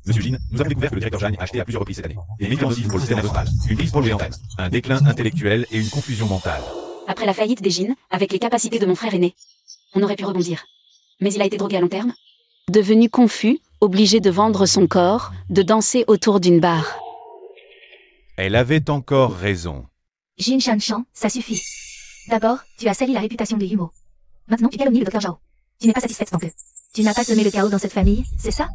Monsieur Jin, nous avons découvert que le directeur Jang a acheté à plusieurs reprises cette année des médicaments nocifs pour le système nerveux central, une crise bronchiale, un déclin intellectuel et une confusion mentale. Après la faillite des Jin, avec les capacités de mon frère aîné, on aurait pu rebondir. Mais il a été drogué à long terme. Devenu confus, obligé de vendre son corps, de danser autour d'une barre. Elle avait encore raison. Jin Shanshan, ça suffit. D'abord, tu as sali la réputation de Yumo. Maintenant, tu calomnies le docteur Zhao. Tu n'es pas satisfaite tant que... Tu n'as pas semé le chaos dans cette famille, c'est ça?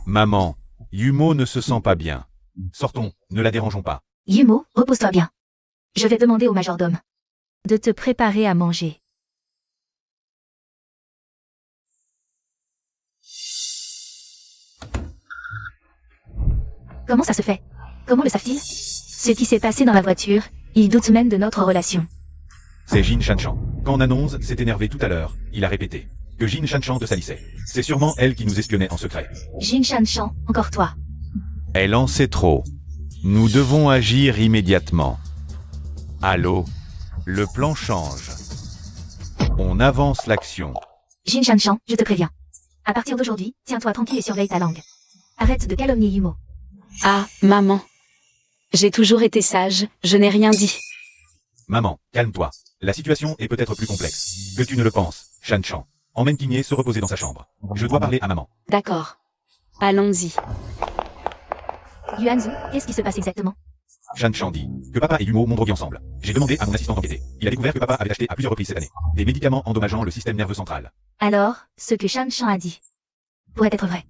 Maman, Yumo ne se sent pas bien. Sortons, ne la dérangeons pas. Yumo, repose-toi bien. Je vais demander au majordome de te préparer à manger. Comment ça se fait? Comment le savent-ils? Ce qui s'est passé dans la voiture, ils doutent même de notre relation. C'est Jin Shanshan. Quand Nanonze s'est énervé tout à l'heure, il a répété que Jin Shanshan te salissait. C'est sûrement elle qui nous espionnait en secret. Jin Shanshan, encore toi. Elle en sait trop. Nous devons agir immédiatement. Allô? Le plan change. On avance l'action. Jin Shanshan, je te préviens. À partir d'aujourd'hui, tiens-toi tranquille et surveille ta langue. Arrête de calomnier Yumo. Ah, maman. J'ai toujours été sage, je n'ai rien dit. Maman, calme-toi. La situation est peut-être plus complexe que tu ne le penses, Shanshan. Emmène Tigné se reposer dans sa chambre. Je dois parler à maman. D'accord. Allons-y. Yuanzu, qu'est-ce qui se passe exactement? Shanshan dit que papa et Yumo m'ont drogué ensemble. J'ai demandé à mon assistant d'enquêter. Il a découvert que papa avait acheté à plusieurs reprises cette année des médicaments endommageant le système nerveux central. Alors, ce que Shanshan a dit pourrait être vrai.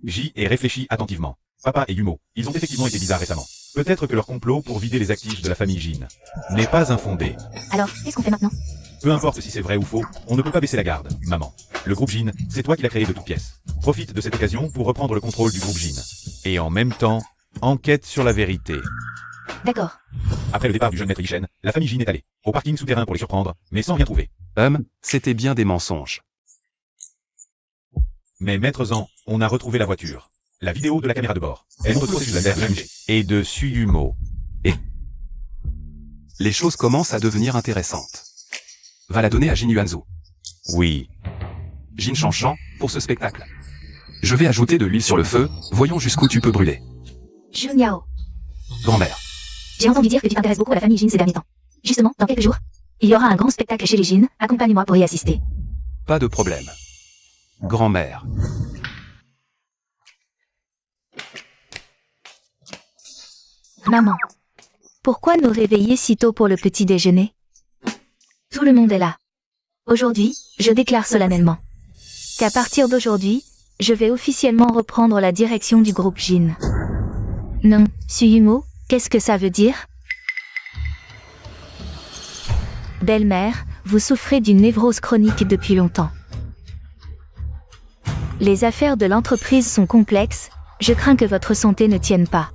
J'y ai réfléchi attentivement. Papa et Yumo, ils ont effectivement été bizarres récemment. Peut-être que leur complot pour vider les actifs de la famille Jin n'est pas infondé. Alors, qu'est-ce qu'on fait maintenant? Peu importe si c'est vrai ou faux, on ne peut pas baisser la garde, maman. Le groupe Jin, c'est toi qui l'as créé de toutes pièces. Profite de cette occasion pour reprendre le contrôle du groupe Jin. Et en même temps, enquête sur la vérité. D'accord. Après le départ du jeune maître Yishen, la famille Jin est allée au parking souterrain pour les surprendre, mais sans rien trouver. C'était bien des mensonges. Mais maître Zan, on a retrouvé la voiture. La vidéo de la caméra de bord. Elle montre toujours la mère jugée. Et de Suyumo. Les choses commencent à devenir intéressantes. Va la donner à Jin Yuanzu. Oui. Jin Shanshan, pour ce spectacle. Je vais ajouter de l'huile sur le feu, voyons jusqu'où tu peux brûler. Junyao, Grand-mère. j'ai entendu dire que tu t'intéresses beaucoup à la famille Jin ces derniers temps. Justement, dans quelques jours, il y aura un grand spectacle chez les Jin, accompagne-moi pour y assister. Pas de problème. Grand-mère. Maman, pourquoi nous réveiller si tôt pour le petit déjeuner? Tout le monde est là. Aujourd'hui, je déclare solennellement qu'à partir d'aujourd'hui, je vais officiellement reprendre la direction du groupe Jin. Non, Suyumo, qu'est-ce que ça veut dire? Belle-mère, vous souffrez d'une névrose chronique depuis longtemps. Les affaires de l'entreprise sont complexes, je crains que votre santé ne tienne pas.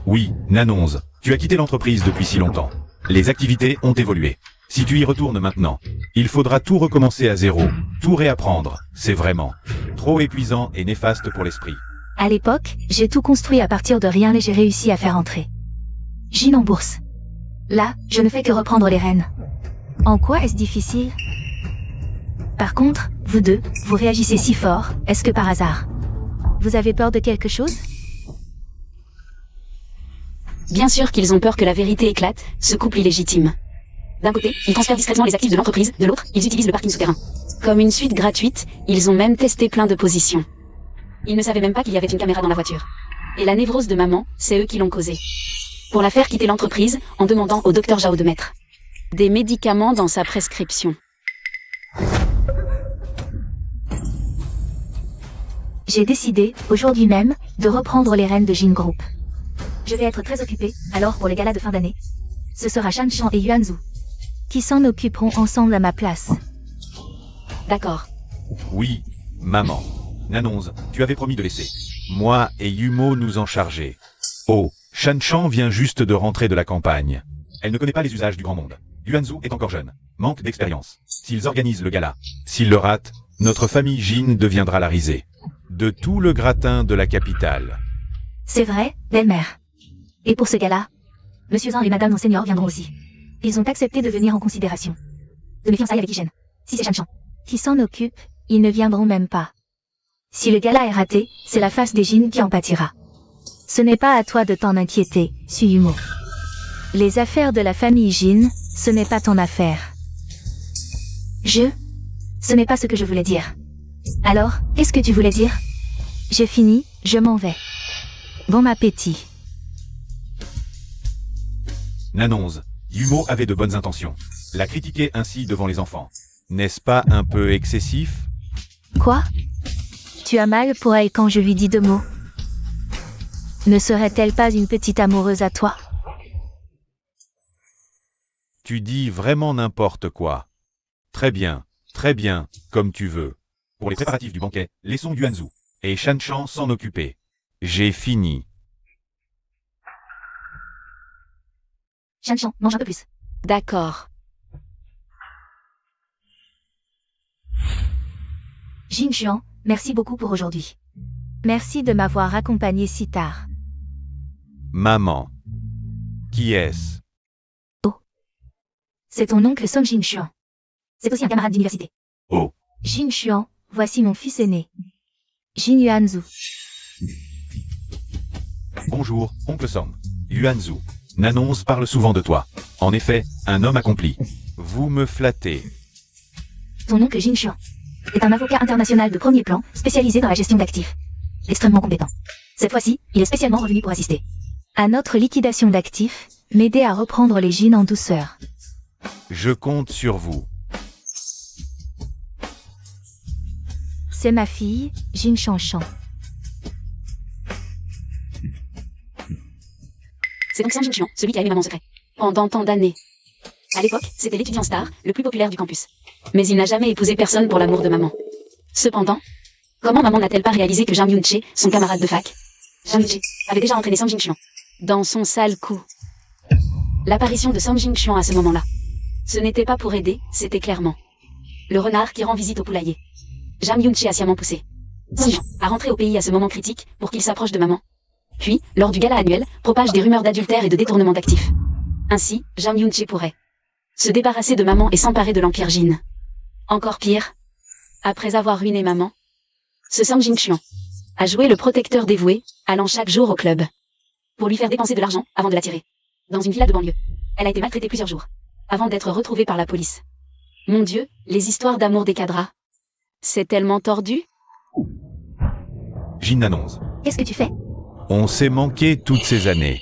Oui, Nanonze, tu as quitté l'entreprise depuis si longtemps. Les activités ont évolué. Si tu y retournes maintenant, il faudra tout recommencer à zéro, tout réapprendre. C'est vraiment trop épuisant et néfaste pour l'esprit. À l'époque, j'ai tout construit à partir de rien et j'ai réussi à faire entrer Jin en bourse. Là, je ne fais que reprendre les rênes. En quoi est-ce difficile? Par contre, vous deux, vous réagissez si fort, est-ce que par hasard vous avez peur de quelque chose? Bien sûr qu'ils ont peur que la vérité éclate, ce couple illégitime. D'un côté, ils transfèrent discrètement les actifs de l'entreprise, de l'autre, ils utilisent le parking souterrain. Comme une suite gratuite, ils ont même testé plein de positions. Ils ne savaient même pas qu'il y avait une caméra dans la voiture. Et la névrose de maman, c'est eux qui l'ont causée. Pour la faire quitter l'entreprise, en demandant au docteur Zhao de mettre des médicaments dans sa prescription. J'ai décidé, aujourd'hui même, de reprendre les rênes de Jin Group. Je vais être très occupée, alors pour les galas de fin d'année. Ce sera Shanshan et Yuanzu qui s'en occuperont ensemble à ma place. D'accord. Oui, maman. Nanonze, tu avais promis de laisser moi et Yumo nous en charger. Oh, Shanshan vient juste de rentrer de la campagne. Elle ne connaît pas les usages du grand monde. Yuanzu est encore jeune, manque d'expérience. S'ils organisent le gala, s'ils le ratent, notre famille Jin deviendra la risée de tout le gratin de la capitale. C'est vrai, belle-mère. Et pour ce gala, Monsieur Zhang et Madame non senior viendront aussi. Ils ont accepté de venir en considération de mes fiançailles avec Yishen. Si c'est Shanshan qui s'en occupe, ils ne viendront même pas. Si le gala est raté, c'est la face des Jin qui en pâtira. Ce n'est pas à toi de t'en inquiéter, Suyumo. Les affaires de la famille Jin, ce n'est pas ton affaire. Ce n'est pas ce que je voulais dire. Alors, qu'est-ce que tu voulais dire? J'ai fini, je m'en vais. Bon appétit. Nanonze, Yumo avait de bonnes intentions. La critiquer ainsi devant les enfants. N'est-ce pas un peu excessif? Quoi? Tu as mal pour elle quand je lui dis 2 mots. Ne serait-elle pas une petite amoureuse à toi? Tu dis vraiment n'importe quoi. Très bien, comme tu veux. Pour les préparatifs du banquet, laissons Yuanzu et Shanshan s'en occuper. J'ai fini. Shanshan, mange un peu plus. D'accord. Jin Xuan, merci beaucoup pour aujourd'hui. Merci de m'avoir accompagné si tard. Maman. Qui est-ce? C'est ton oncle Song Jin Xuan. C'est aussi un camarade d'université. Oh. Jin Xuan, voici mon fils aîné. Jin Yuanzu. Bonjour, oncle Song. Yuanzu. Nanonze parle souvent de toi. En effet, un homme accompli. Vous me flattez. Ton oncle Jin Xuan est un avocat international de premier plan, spécialisé dans la gestion d'actifs. Extrêmement compétent. Cette fois-ci, il est spécialement revenu pour assister à notre liquidation d'actifs, m'aider à reprendre les Jin en douceur. Je compte sur vous. C'est ma fille, Jin Shanshan. C'est donc Song Jin Xuan, celui qui a aimé maman en secret. Pendant tant d'années. À l'époque, c'était l'étudiant star, le plus populaire du campus. Mais il n'a jamais épousé personne pour l'amour de maman. Cependant, comment maman n'a-t-elle pas réalisé que Jang Yun-che, son camarade de fac, Jang Yun-che, avait déjà entraîné Song Jin Xuan Dans son sale coup. L'apparition de Song Jin Xuan à ce moment-là. Ce n'était pas pour aider, c'était clairement. Le renard qui rend visite au poulailler. Jang Yun-che a sciemment poussé Song Jin à rentrer au pays à ce moment critique pour qu'il s'approche de maman. Puis, lors du gala annuel, propage des rumeurs d'adultère et de détournement d'actifs. Ainsi, Jang Yun-che pourrait se débarrasser de maman et s'emparer de l'Empire Jin. Encore pire, après avoir ruiné maman, ce Song Jin Xuan a joué le protecteur dévoué, allant chaque jour au club pour lui faire dépenser de l'argent avant de l'attirer dans une villa de banlieue. Elle a été maltraitée plusieurs jours avant d'être retrouvée par la police. Mon Dieu, les histoires d'amour des cadras. C'est tellement tordu. Jin Nanonze. Qu'est-ce que tu fais? On s'est manqué toutes ces années.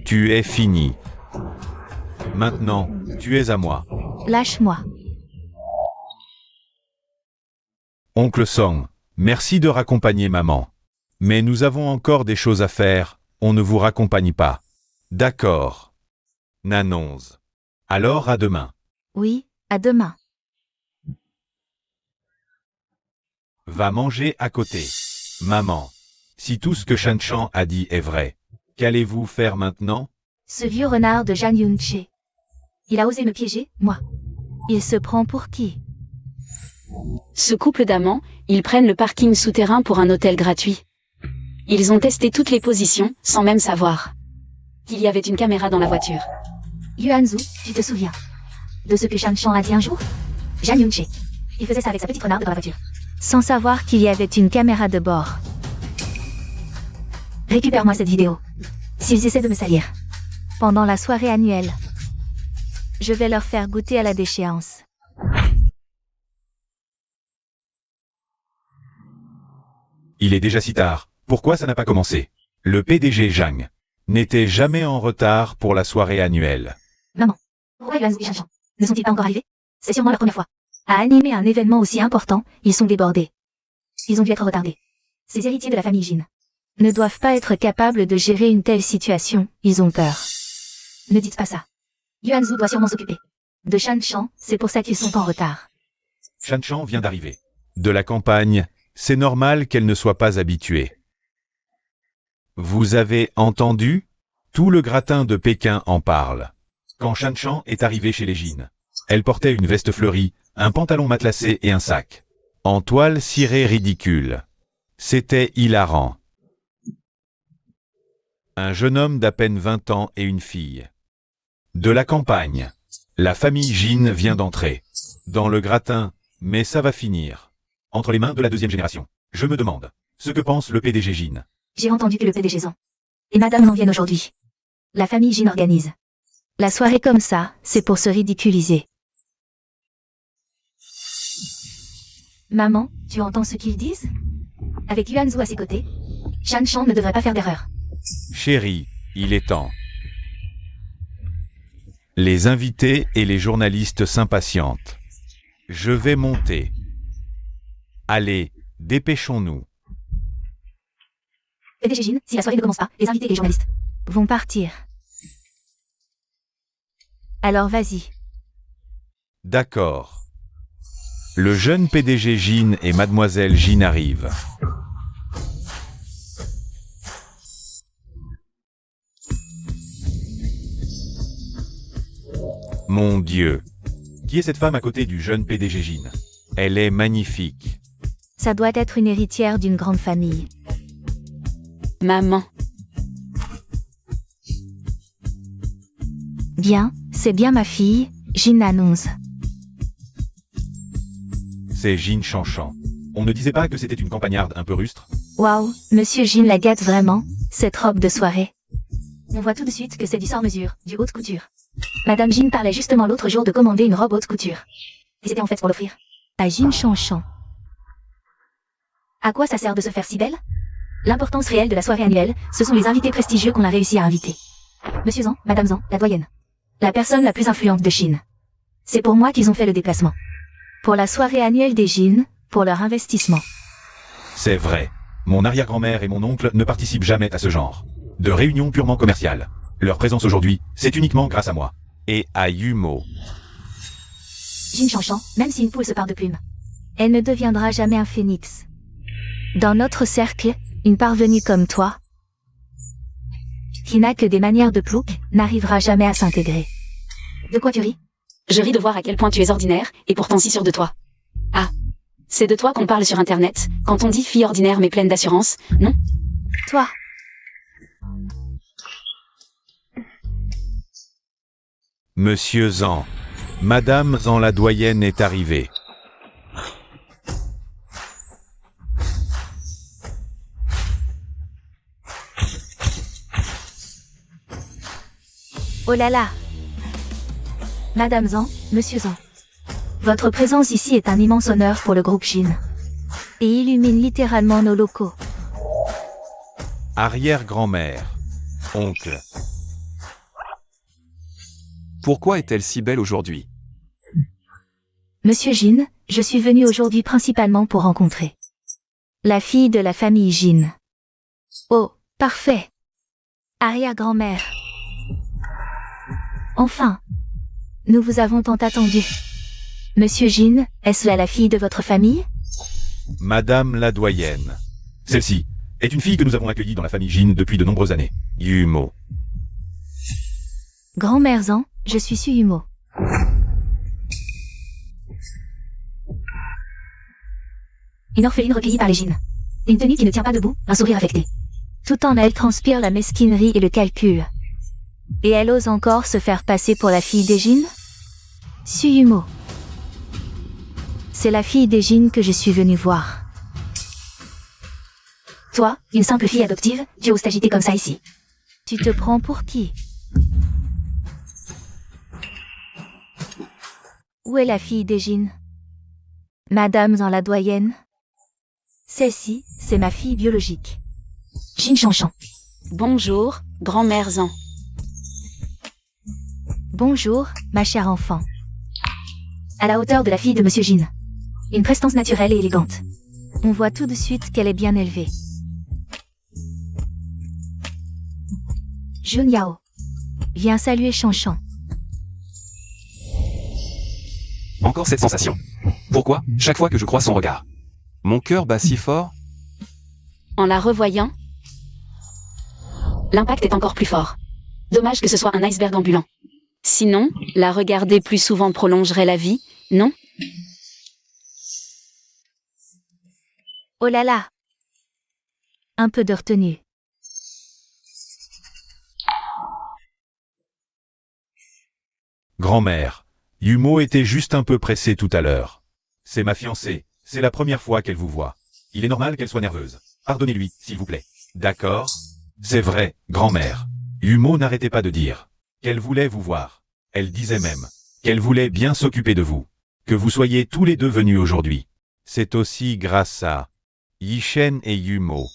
Tu es fini. Maintenant, tu es à moi. Lâche-moi. Oncle Song, merci de raccompagner maman. Mais nous avons encore des choses à faire, on ne vous raccompagne pas. D'accord. Nanonze. Alors à demain. Oui, à demain. Va manger à côté. Maman. Si tout ce que Shanshan a dit est vrai, qu'allez-vous faire maintenant? Ce vieux renard de Jang Yun-che. Il a osé me piéger, moi. Il se prend pour qui? Ce couple d'amants, ils prennent le parking souterrain pour un hôtel gratuit. Ils ont testé toutes les positions, sans même savoir qu'il y avait une caméra dans la voiture. Yuanzu, tu te souviens de ce que Shanshan a dit un jour? Jang Yun-che. Il faisait ça avec sa petite renarde dans la voiture. Sans savoir qu'il y avait une caméra de bord. Récupère-moi cette vidéo. S'ils essaient de me salir. Pendant la soirée annuelle. Je vais leur faire goûter à la déchéance. Il est déjà si tard, pourquoi ça n'a pas commencé? Le PDG Jang n'était jamais en retard pour la soirée annuelle. Maman, pourquoi Yuanzu et Shanshan ne sont-ils pas encore arrivés? C'est sûrement leur première fois. À animer un événement aussi important, ils sont débordés. Ils ont dû être retardés. Ces héritiers de la famille Jin ne doivent pas être capables de gérer une telle situation, ils ont peur. Ne dites pas ça. Yuanzu doit sûrement s'occuper de Shanshan, c'est pour ça qu'ils sont en retard. Shanshan vient d'arriver. De la campagne, c'est normal qu'elle ne soit pas habituée. Vous avez entendu? Tout le gratin de Pékin en parle. Quand Shanshan est arrivée chez les Jin, elle portait une veste fleurie, un pantalon matelassé et un sac en toile cirée ridicule. C'était hilarant. Un jeune homme d'à peine 20 ans et une fille. De la campagne. La famille Jin vient d'entrer. Dans le gratin, mais ça va finir. Entre les mains de la deuxième génération. Je me demande ce que pense le PDG Jin. J'ai entendu que le PDG Zan et Madame Nan viennent aujourd'hui. La famille Jin organise la soirée comme ça, c'est pour se ridiculiser. Maman, tu entends ce qu'ils disent? Avec Yuanzu à ses côtés, Shanshan ne devrait pas faire d'erreur. Chérie, il est temps. Les invités et les journalistes s'impatientent. Je vais monter. Allez, dépêchons-nous. PDG Jin, si la soirée ne commence pas, les invités et les journalistes vont partir. Alors vas-y. D'accord. Le jeune PDG Jin et Mademoiselle Jin arrivent. Mon Dieu. Qui est cette femme à côté du jeune PDG Jin? Elle est magnifique. Ça doit être une héritière d'une grande famille. Maman. Bien, c'est bien ma fille, Jin annonce. C'est Jin Chanchan. On ne disait pas que c'était une campagnarde un peu rustre? Waouh, Monsieur Jin la gâte vraiment, cette robe de soirée. On voit tout de suite que c'est du sur-mesure, du haute couture. Madame Jin parlait justement l'autre jour de commander une robe haute couture. Et c'était en fait pour l'offrir à Jin Chanchan. À quoi ça sert de se faire si belle? L'importance réelle de la soirée annuelle, ce sont les invités prestigieux qu'on a réussi à inviter. Monsieur Zhang, Madame Zhang, la doyenne. La personne la plus influente de Chine. C'est pour moi qu'ils ont fait le déplacement. Pour la soirée annuelle des Jin, pour leur investissement. C'est vrai. Mon arrière-grand-mère et mon oncle ne participent jamais à ce genre de réunions purement commerciales. Leur présence aujourd'hui, c'est uniquement grâce à moi. Et à Yumo. Jin Chanchan, même si une poule se part de plumes, elle ne deviendra jamais un phénix. Dans notre cercle, une parvenue comme toi, qui n'a que des manières de plouc, n'arrivera jamais à s'intégrer. De quoi tu ris? Je ris de voir à quel point tu es ordinaire, et pourtant si sûr de toi. Ah. C'est de toi qu'on parle sur Internet, quand on dit fille ordinaire mais pleine d'assurance, non? Toi. Monsieur Zhang. Madame Zhang la doyenne est arrivée. Oh là là. Madame Zhang, Monsieur Zhang. Votre présence ici est un immense honneur pour le groupe Jin. Et illumine littéralement nos locaux. Arrière-grand-mère. Oncle. Pourquoi est-elle si belle aujourd'hui? Monsieur Jin, je suis venu aujourd'hui principalement pour rencontrer la fille de la famille Jin. Oh, parfait. Arrière-grand-mère. Enfin. Nous vous avons tant attendu. Monsieur Jin, est-ce là la fille de votre famille? Madame la doyenne. Celle-ci est une fille que nous avons accueillie dans la famille Jin depuis de nombreuses années. Yumo. Grand-mère Zhang, je suis Suyumo. Une orpheline recueillie par les Jin. Une tenue qui ne tient pas debout, un sourire affecté. Tout en elle transpire la mesquinerie et le calcul. Et elle ose encore se faire passer pour la fille des Jin? Suyumo. C'est la fille des Jin que je suis venu voir. Toi, une simple fille adoptive, tu oses t'agiter comme ça ici. Tu te prends pour qui? Où est la fille des Jin? Madame Zhang la doyenne? Celle-ci, c'est ma fille biologique. Jin Chanchan. Bonjour, grand-mère Zhang. Bonjour, ma chère enfant. À la hauteur de la fille de Monsieur Jin. Une prestance naturelle et élégante. On voit tout de suite qu'elle est bien élevée. Jun Yao. Viens saluer Chanchan. Encore cette sensation. Pourquoi, chaque fois que je croise son regard, mon cœur bat si fort? En la revoyant, l'impact est encore plus fort. Dommage que ce soit un iceberg ambulant. Sinon, la regarder plus souvent prolongerait la vie, non? Oh là là. Un peu de retenue. Grand-mère. Yumo était juste un peu pressée tout à l'heure. C'est ma fiancée. C'est la première fois qu'elle vous voit. Il est normal qu'elle soit nerveuse. Pardonnez-lui, s'il vous plaît. D'accord? C'est vrai, grand-mère. Yumo n'arrêtait pas de dire qu'elle voulait vous voir. Elle disait même qu'elle voulait bien s'occuper de vous. Que vous soyez tous les deux venus aujourd'hui. C'est aussi grâce à Yishen et Yumo.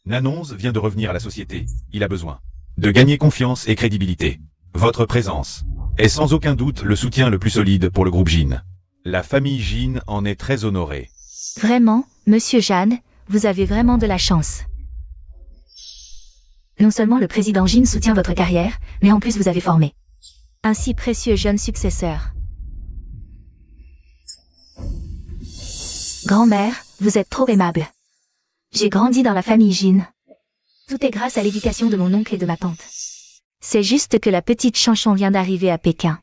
Nanonze vient de revenir à la société. Il a besoin de gagner confiance et crédibilité. Votre présence est sans aucun doute le soutien le plus solide pour le groupe Jin. La famille Jin en est très honorée. Vraiment, Monsieur Jeanne, vous avez vraiment de la chance. Non seulement le président Jin soutient votre carrière, mais en plus vous avez formé un si précieux jeune successeur. Grand-mère, vous êtes trop aimable. J'ai grandi dans la famille Jin. Tout est grâce à l'éducation de mon oncle et de ma tante. C'est juste que la petite Chanchon vient d'arriver à Pékin.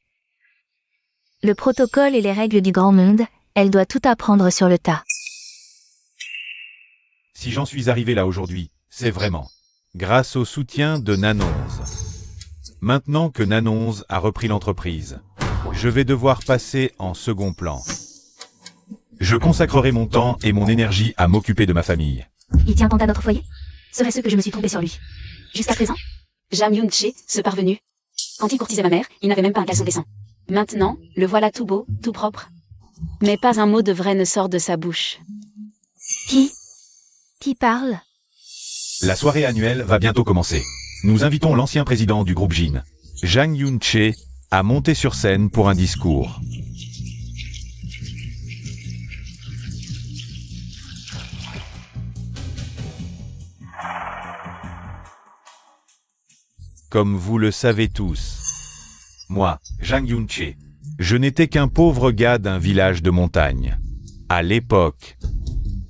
Le protocole et les règles du grand monde, elle doit tout apprendre sur le tas. Si j'en suis arrivé là aujourd'hui, c'est vraiment grâce au soutien de Nanonze. Maintenant que Nanonze a repris l'entreprise, je vais devoir passer en second plan. Je consacrerai mon temps et mon énergie à m'occuper de ma famille. Il tient tant à notre foyer? Serait-ce que je me suis trompée sur lui? Jusqu'à présent? Jang Yoon-che, ce parvenu. Quand il courtisait ma mère, il n'avait même pas un caleçon décent. Maintenant, le voilà tout beau, tout propre. Mais pas un mot de vrai ne sort de sa bouche. Qui parle? La soirée annuelle va bientôt commencer. Nous invitons l'ancien président du groupe Jin, Jang Yoon-che, à monter sur scène pour un discours. Comme vous le savez tous, moi, Jang Yoon-che, je n'étais qu'un pauvre gars d'un village de montagne. À l'époque,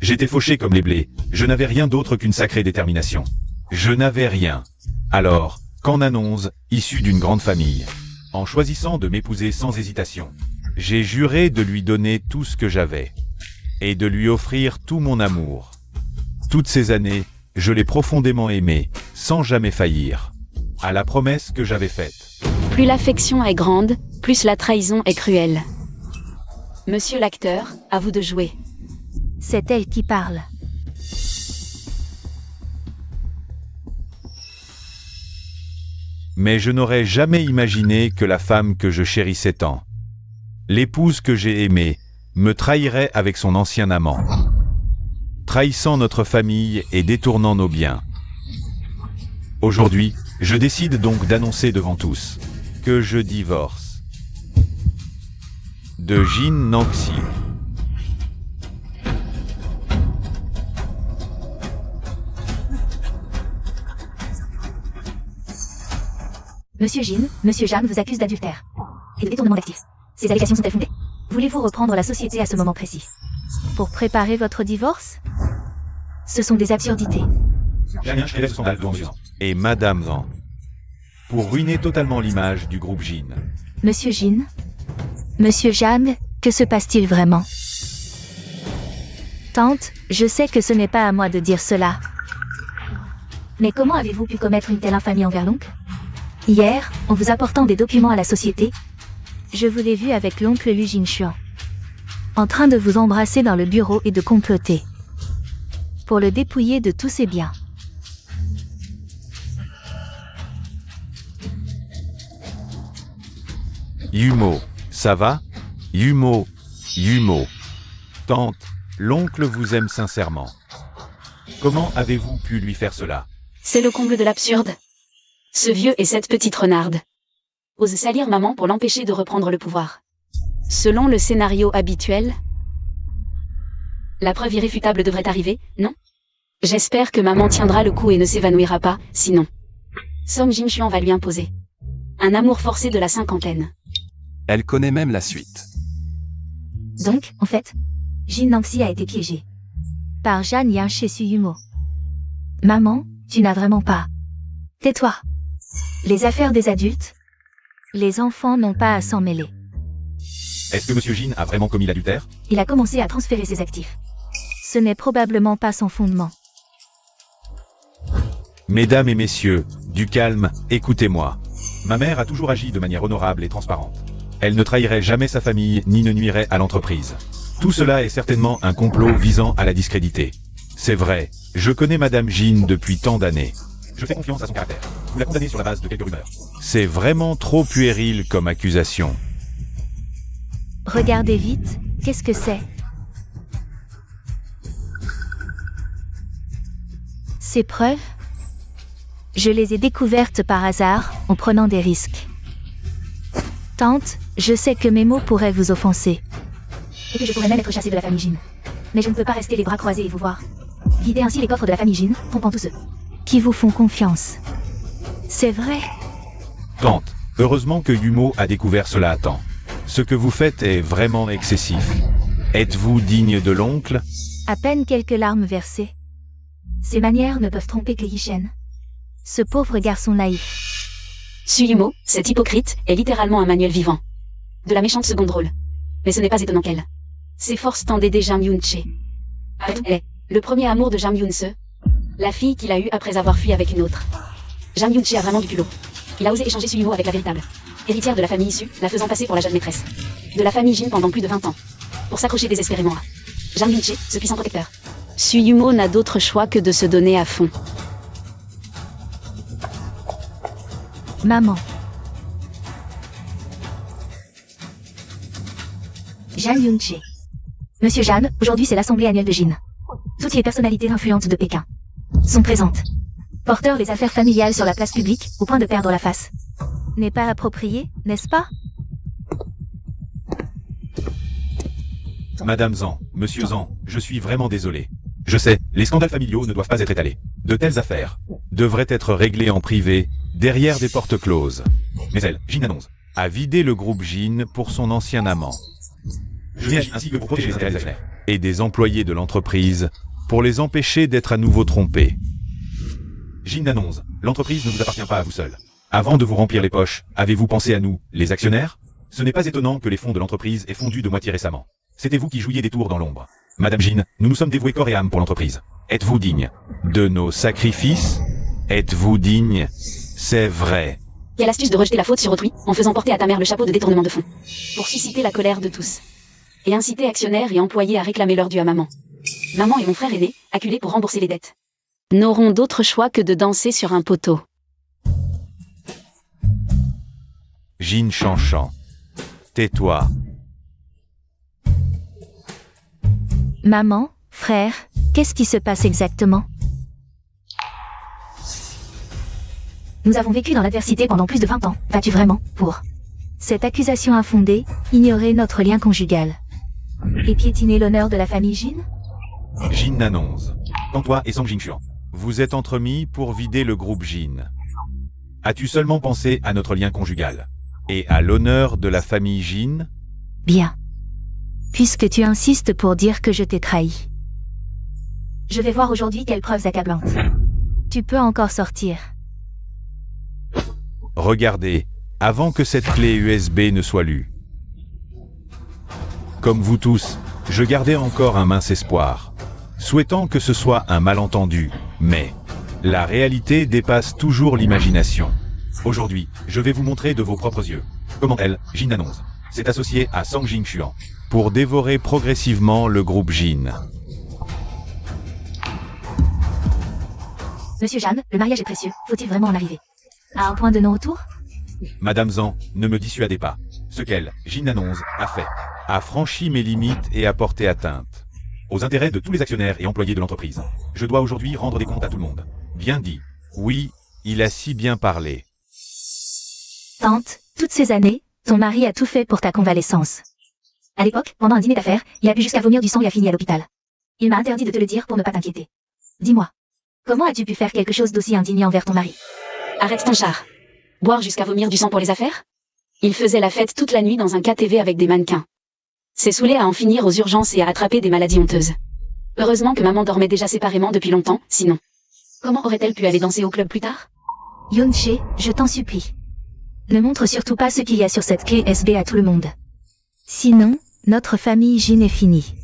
j'étais fauché comme les blés, je n'avais rien d'autre qu'une sacrée détermination. Je n'avais rien. Alors, qu'en annonce, issu d'une grande famille, en choisissant de m'épouser sans hésitation, j'ai juré de lui donner tout ce que j'avais, et de lui offrir tout mon amour. Toutes ces années, je l'ai profondément aimé, sans jamais faillir, à la promesse que j'avais faite. Plus l'affection est grande, plus la trahison est cruelle. Monsieur l'acteur, à vous de jouer. C'est elle qui parle. Mais je n'aurais jamais imaginé que la femme que je chérissais tant, l'épouse que j'ai aimée, me trahirait avec son ancien amant, trahissant notre famille et détournant nos biens. Aujourd'hui, je décide donc d'annoncer devant tous que je divorce de Jin Nangxi. Monsieur Jin, Monsieur Jeanne vous accuse d'adultère et de détournement d'actifs. Ces allégations sont-elles fondées? Voulez-vous reprendre la société à ce moment précis? Pour préparer votre divorce? Ce sont des absurdités. Et Madame Zhang, pour ruiner totalement l'image du groupe Jin. Monsieur Jin? Monsieur Jeanne, que se passe-t-il vraiment? Tante, je sais que ce n'est pas à moi de dire cela. Mais comment avez-vous pu commettre une telle infamie envers l'oncle? Hier, en vous apportant des documents à la société, je vous l'ai vu avec l'oncle Lu Jinshuan, en train de vous embrasser dans le bureau et de comploter pour le dépouiller de tous ses biens. Yumo, ça va? Yumo, Yumo. Tante, l'oncle vous aime sincèrement. Comment avez-vous pu lui faire cela? C'est le comble de l'absurde. Ce vieux et cette petite renarde osent salir maman pour l'empêcher de reprendre le pouvoir. Selon le scénario habituel, la preuve irréfutable devrait arriver, non? J'espère que maman tiendra le coup et ne s'évanouira pas, sinon Song Jinshuan va lui imposer un amour forcé de la cinquantaine. Elle connaît même la suite. Donc, en fait, Jin Nangxi a été piégé par Jeanne Yang Su Yumo. Maman, tu n'as vraiment pas. Tais-toi. Les affaires des adultes, les enfants n'ont pas à s'en mêler. Est-ce que Monsieur Jin a vraiment commis l'adultère? Il a commencé à transférer ses actifs. Ce n'est probablement pas son fondement. Mesdames et messieurs, du calme, écoutez-moi. Ma mère a toujours agi de manière honorable et transparente. Elle ne trahirait jamais sa famille ni ne nuirait à l'entreprise. Tout cela est certainement un complot visant à la discréditer. C'est vrai, je connais Madame Jin depuis tant d'années. Je fais confiance à son caractère. Vous la condamnez sur la base de quelques rumeurs. C'est vraiment trop puéril comme accusation. Regardez vite, qu'est-ce que c'est? Ces preuves? Je les ai découvertes par hasard, en prenant des risques. Tante, je sais que mes mots pourraient vous offenser. Et que je pourrais même être chassée de la famille Jin. Mais je ne peux pas rester les bras croisés et vous voir vider ainsi les coffres de la famille Jin, trompant tous ceux qui vous font confiance. C'est vrai. Tante, heureusement que Yumo a découvert cela à temps. Ce que vous faites est vraiment excessif. Êtes-vous digne de l'oncle? À peine quelques larmes versées. Ces manières ne peuvent tromper que Yishen. Ce pauvre garçon naïf. Suyumo, cet hypocrite, est littéralement un manuel vivant. De la méchante seconde rôle. Mais ce n'est pas étonnant qu'elle s'efforce tant d'aider Jang Yoon-che. Elle est le premier amour de Jang Yoon-se, la fille qu'il a eue après avoir fui avec une autre. Jang Yoon-che a vraiment du culot. Il a osé échanger Suyumo avec la véritable héritière de la famille issue, la faisant passer pour la jeune maîtresse de la famille Jin pendant plus de 20 ans. Pour s'accrocher désespérément à Jang Yoon-che, ce puissant protecteur. Suyumo n'a d'autre choix que de se donner à fond. Maman. Jang Yoon-che. Monsieur Jeanne, aujourd'hui c'est l'assemblée annuelle de Jin. Toutes les personnalités influentes de Pékin sont présentes. Porteurs des affaires familiales sur la place publique, au point de perdre la face. N'est pas approprié, n'est-ce pas? Madame Zhang, Monsieur Zhang, je suis vraiment désolé. Je sais, les scandales familiaux ne doivent pas être étalés. De telles affaires devraient être réglées en privé, derrière des portes closes. Mais elle, Jin annonce, a vidé le groupe Jin pour son ancien amant. Je viens ainsi que pour protéger les intérêts des actionnaires et des employés de l'entreprise, pour les empêcher d'être à nouveau trompés. Jin annonce, l'entreprise ne vous appartient pas à vous seul. Avant de vous remplir les poches, avez-vous pensé à nous, les actionnaires? Ce n'est pas étonnant que les fonds de l'entreprise aient fondu de moitié récemment. C'était vous qui jouiez des tours dans l'ombre. Madame Jin, nous nous sommes dévoués corps et âme pour l'entreprise. Êtes-vous digne de nos sacrifices? Êtes-vous digne? C'est vrai. Quelle astuce de rejeter la faute sur autrui, en faisant porter à ta mère le chapeau de détournement de fonds. Pour susciter la colère de tous. Et inciter actionnaires et employés à réclamer leur dû à maman. Maman et mon frère aîné, acculés pour rembourser les dettes. N'auront d'autre choix que de danser sur un poteau. Jin Chanchan. Tais-toi. Maman, frère, qu'est-ce qui se passe exactement? Nous avons vécu dans l'adversité pendant plus de 20 ans. Vas-tu vraiment, pour cette accusation infondée, ignorer notre lien conjugal et piétiner l'honneur de la famille Jin? Jin annonce. Quand toi et Sang Jingxuan, vous êtes entremis pour vider le groupe Jin. As-tu seulement pensé à notre lien conjugal et à l'honneur de la famille Jin? Bien. Puisque tu insistes pour dire que je t'ai trahi. Je vais voir aujourd'hui quelles preuves accablantes. Tu peux encore sortir. Regardez, avant que cette clé USB ne soit lue. Comme vous tous, je gardais encore un mince espoir, souhaitant que ce soit un malentendu, mais la réalité dépasse toujours l'imagination. Aujourd'hui, je vais vous montrer de vos propres yeux comment elle, Jin annonce, s'est associée à Sang Jingxuan pour dévorer progressivement le groupe Jin. Monsieur Jeanne, le mariage est précieux. Faut-il vraiment en arriver à un point de non-retour? Madame Zhang, ne me dissuadez pas. Ce qu'elle, Jin annonce, a fait, a franchi mes limites et a porté atteinte aux intérêts de tous les actionnaires et employés de l'entreprise. Je dois aujourd'hui rendre des comptes à tout le monde. Bien dit. Oui, il a si bien parlé. Tante, toutes ces années, ton mari a tout fait pour ta convalescence. À l'époque, pendant un dîner d'affaires, il a bu jusqu'à vomir du sang et a fini à l'hôpital. Il m'a interdit de te le dire pour ne pas t'inquiéter. Dis-moi, comment as-tu pu faire quelque chose d'aussi indigne envers ton mari? Arrête ton char. Boire jusqu'à vomir du sang pour les affaires? Il faisait la fête toute la nuit dans un KTV avec des mannequins. C'est saoulé à en finir aux urgences et à attraper des maladies honteuses. Heureusement que maman dormait déjà séparément depuis longtemps, sinon. Comment aurait-elle pu aller danser au club plus tard? Yoon-che, je t'en supplie. Ne montre surtout pas ce qu'il y a sur cette clé USB à tout le monde. Sinon, notre famille Jin est finie.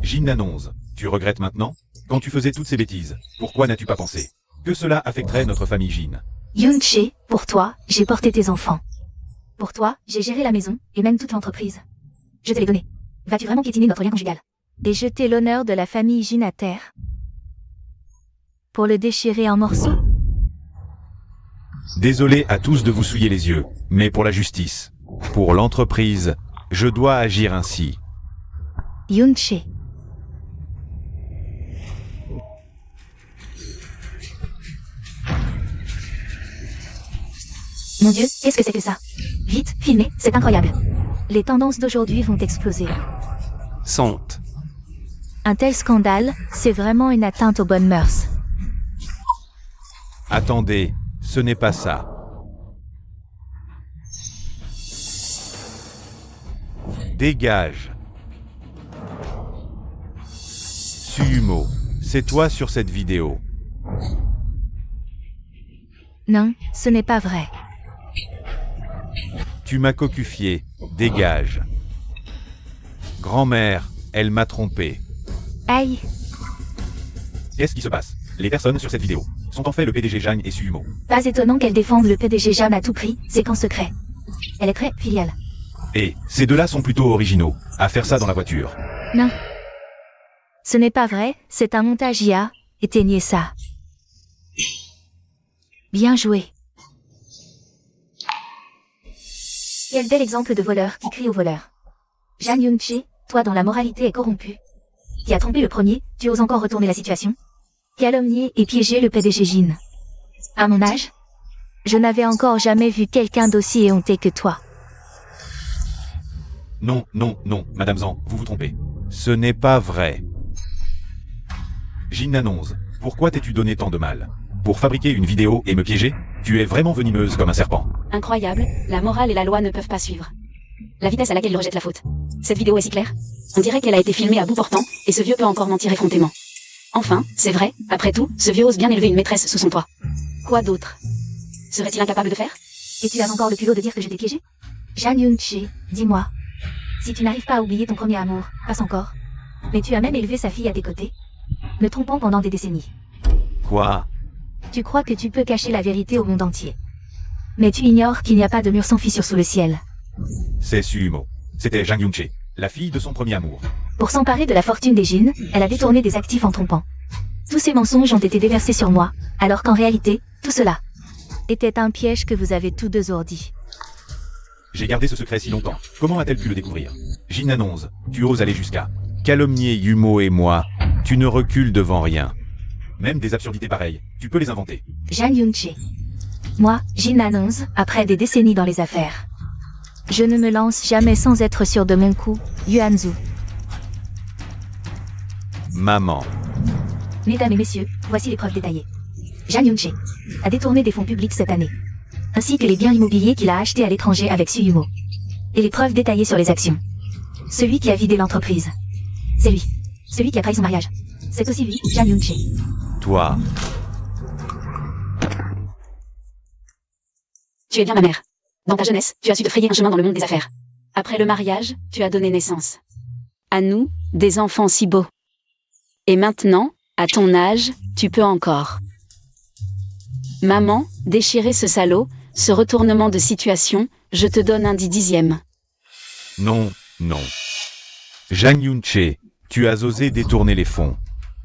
Jin annonce, tu regrettes maintenant? Quand tu faisais toutes ces bêtises, pourquoi n'as-tu pas pensé que cela affecterait notre famille Jin? Yoon-che, pour toi, j'ai porté tes enfants. Pour toi, j'ai géré la maison, et même toute l'entreprise. Je te l'ai donné. Vas-tu vraiment piétiner notre lien conjugal? Et jeter l'honneur de la famille Jin à terre? Pour le déchirer en morceaux? Désolé à tous de vous souiller les yeux, mais pour la justice, pour l'entreprise, je dois agir ainsi. Yoon-che. Mon Dieu, qu'est-ce que c'est que ça? Vite, filmez, c'est incroyable. Les tendances d'aujourd'hui vont exploser. Sans honte. Un tel scandale, c'est vraiment une atteinte aux bonnes mœurs. Attendez, ce n'est pas ça. Dégage. Suhumo, c'est toi sur cette vidéo. Non, ce n'est pas vrai. Tu m'as cocufié, dégage. Grand-mère, elle m'a trompé. Aïe, Qu'est-ce qui se passe? Les personnes sur cette vidéo sont en fait le PDG Jeanne et Suhumo. pas étonnant qu'elle défende le PDG Jam à tout prix, c'est qu'en secret. Elle est très filiale. Et ces deux-là sont plutôt originaux, à faire ça dans la voiture. Non. Ce n'est pas vrai, c'est un montage IA, éteignez ça. Bien joué. Quel bel exemple de voleur qui crie au voleur. Jang Yoon-chae, toi dont la moralité est corrompue. Qui a trompé le premier, tu oses encore retourner la situation? Calomnier et piéger le PDG Jin. À mon âge, je n'avais encore jamais vu quelqu'un d'aussi éhonté que toi. Non, non, non, Madame Zhang, vous vous trompez. Ce n'est pas vrai. Jin annonce, pourquoi t'es-tu donné tant de mal? Pour fabriquer une vidéo et me piéger? Tu es vraiment venimeuse comme un serpent. Incroyable, la morale et la loi ne peuvent pas suivre. La vitesse à laquelle il rejette la faute. Cette vidéo est si claire. On dirait qu'elle a été filmée à bout portant, et ce vieux peut encore mentir effrontément. Enfin, c'est vrai, après tout, ce vieux ose bien élever une maîtresse sous son toit. Quoi d'autre serait-il incapable de faire? Et tu as encore le culot de dire que je t'ai piégé? Jang Yoon-chae, dis-moi. Si tu n'arrives pas à oublier ton premier amour, passe encore. Mais tu as même élevé sa fille à tes côtés, me trompant pendant des décennies. Quoi? Tu crois que tu peux cacher la vérité au monde entier. Mais tu ignores qu'il n'y a pas de mur sans fissure sous le ciel. C'est Suhumo. C'était Jang Yoon-chae, la fille de son premier amour. Pour s'emparer de la fortune des Jin, elle a détourné des actifs en trompant. Tous ces mensonges ont été déversés sur moi, alors qu'en réalité, tout cela était un piège que vous avez tous deux ourdi. J'ai gardé ce secret si longtemps. Comment a-t-elle pu le découvrir? Jin annonce, tu oses aller jusqu'à calomnier Yumo et moi. Tu ne recules devant rien. Même des absurdités pareilles, tu peux les inventer. Jang Yoon-chae. Moi, Jin annonce, après des décennies dans les affaires. Je ne me lance jamais sans être sûr de mon coup, Yuanzu. Maman. Mesdames et messieurs, voici les preuves détaillées. Jang Yoon-chae a détourné des fonds publics cette année, ainsi que les biens immobiliers qu'il a achetés à l'étranger avec Suhumo. Et les preuves détaillées sur les actions. Celui qui a vidé l'entreprise. C'est lui. Celui qui a trahi son mariage. C'est aussi lui, Jang Yoon-chae. Toi. Tu es bien ma mère. Dans ta jeunesse, tu as su te frayer un chemin dans le monde des affaires. Après le mariage, tu as donné naissance. À nous, des enfants si beaux. Et maintenant, à ton âge, tu peux encore. Maman, déchirer ce salaud, ce retournement de situation, je te donne un 10/10. Non, non. Jang Yoon-chae, tu as osé détourner les fonds.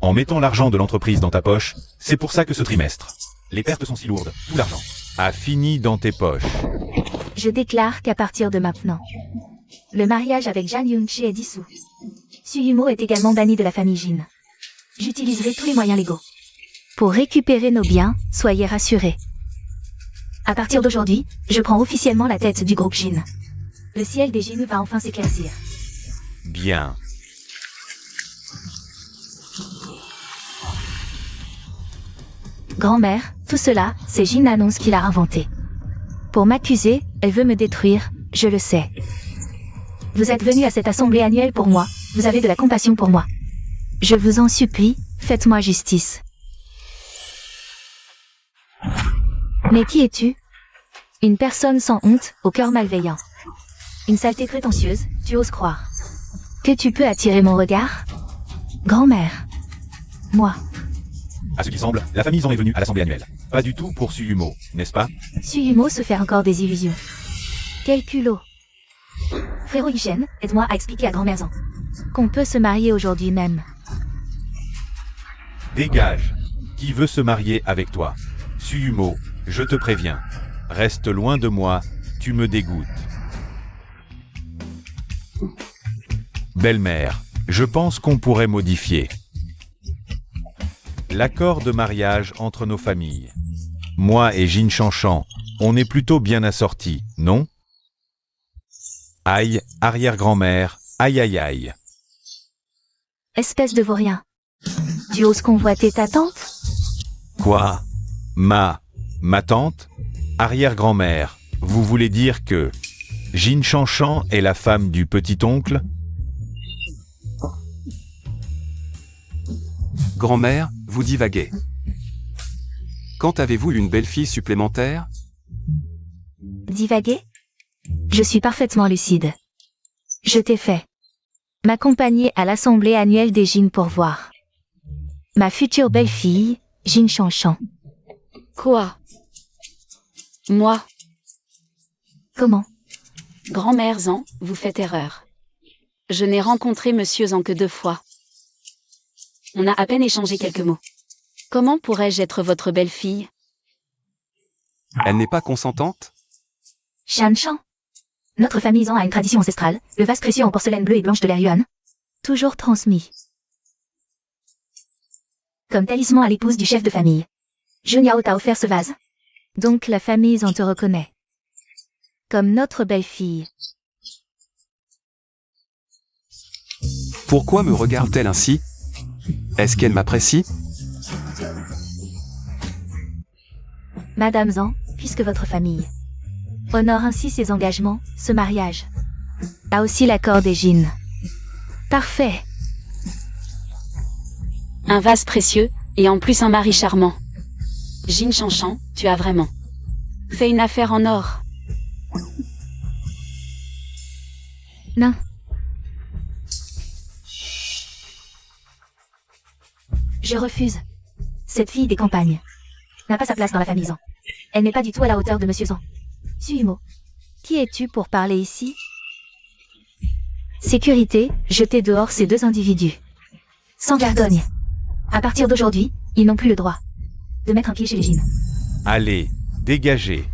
En mettant l'argent de l'entreprise dans ta poche, c'est pour ça que ce trimestre, les pertes sont si lourdes, tout l'argent a fini dans tes poches. Je déclare qu'à partir de maintenant, le mariage avec Jang Yoon-chae est dissous. Suhumo est également banni de la famille Jin. J'utiliserai tous les moyens légaux. Pour récupérer nos biens, soyez rassurés. À partir d'aujourd'hui, je prends officiellement la tête du groupe Jin. Le ciel des Jin va enfin s'éclaircir. Bien. Grand-mère, tout cela, c'est Jin annonce qui l'a inventé. Pour m'accuser, elle veut me détruire, je le sais. Vous êtes venu à cette assemblée annuelle pour moi, vous avez de la compassion pour moi. Je vous en supplie, faites-moi justice. Mais qui es-tu? Une personne sans honte, au cœur malveillant. Une saleté prétentieuse, tu oses croire. Que tu peux attirer mon regard? Grand-mère. Moi. À ce qu'il semble, la famille en est venue à l'assemblée annuelle. Pas du tout pour Suhumo, n'est-ce pas? Suhumo se fait encore des illusions. Quel culot. Frérot Yushen, aide-moi à expliquer à grand-mère Zhang qu'on peut se marier aujourd'hui même. Dégage. Qui veut se marier avec toi? Suhumo, je te préviens. Reste loin de moi, tu me dégoûtes. Belle-mère, je pense qu'on pourrait modifier l'accord de mariage entre nos familles. Moi et Jin Chanchan, On est plutôt bien assortis, non? Aïe, arrière-grand-mère, aïe aïe aïe. Espèce de vaurien. Tu oses convoiter ta tante? Quoi? Ma tante? Arrière-grand-mère, vous voulez dire que Jin Chanchan est la femme du petit-oncle? Grand-mère, vous divaguez. Quand avez-vous une belle-fille supplémentaire? Divaguer? Je suis parfaitement lucide. Je t'ai fait m'accompagner à l'assemblée annuelle des Jin pour voir ma future belle-fille, Jin Chanchan. Quoi? Moi? Comment? Grand-mère Zan, vous faites erreur. Je n'ai rencontré Monsieur Zan que 2 fois. On a à peine échangé quelques mots. Comment pourrais-je être votre belle-fille? Elle n'est pas consentante? Shan Shan. Notre famille Zan a une tradition ancestrale, le vase précieux en porcelaine bleue et blanche de la Yuan. Toujours transmis comme talisman à l'épouse du chef de famille. Jun Yao t'a offert ce vase. Donc la famille Zan te reconnaît comme notre belle-fille. Pourquoi me regarde-t-elle ainsi? Est-ce qu'elle m'apprécie? Madame Zan, puisque votre famille honore ainsi ses engagements, ce mariage a aussi l'accord des Jin. Parfait. Un vase précieux, et en plus un mari charmant. Jin Chanchan, tu as vraiment fait une affaire en or. Non. Je refuse. Cette fille des campagnes n'a pas sa place dans la famille Zan. Elle n'est pas du tout à la hauteur de Monsieur Zan. Suimo. Qui es-tu pour parler ici? Sécurité, jetez dehors ces 2 individus. Sans vergogne. À partir d'aujourd'hui, ils n'ont plus le droit de mettre un pied chez les Jin. Allez, dégagez.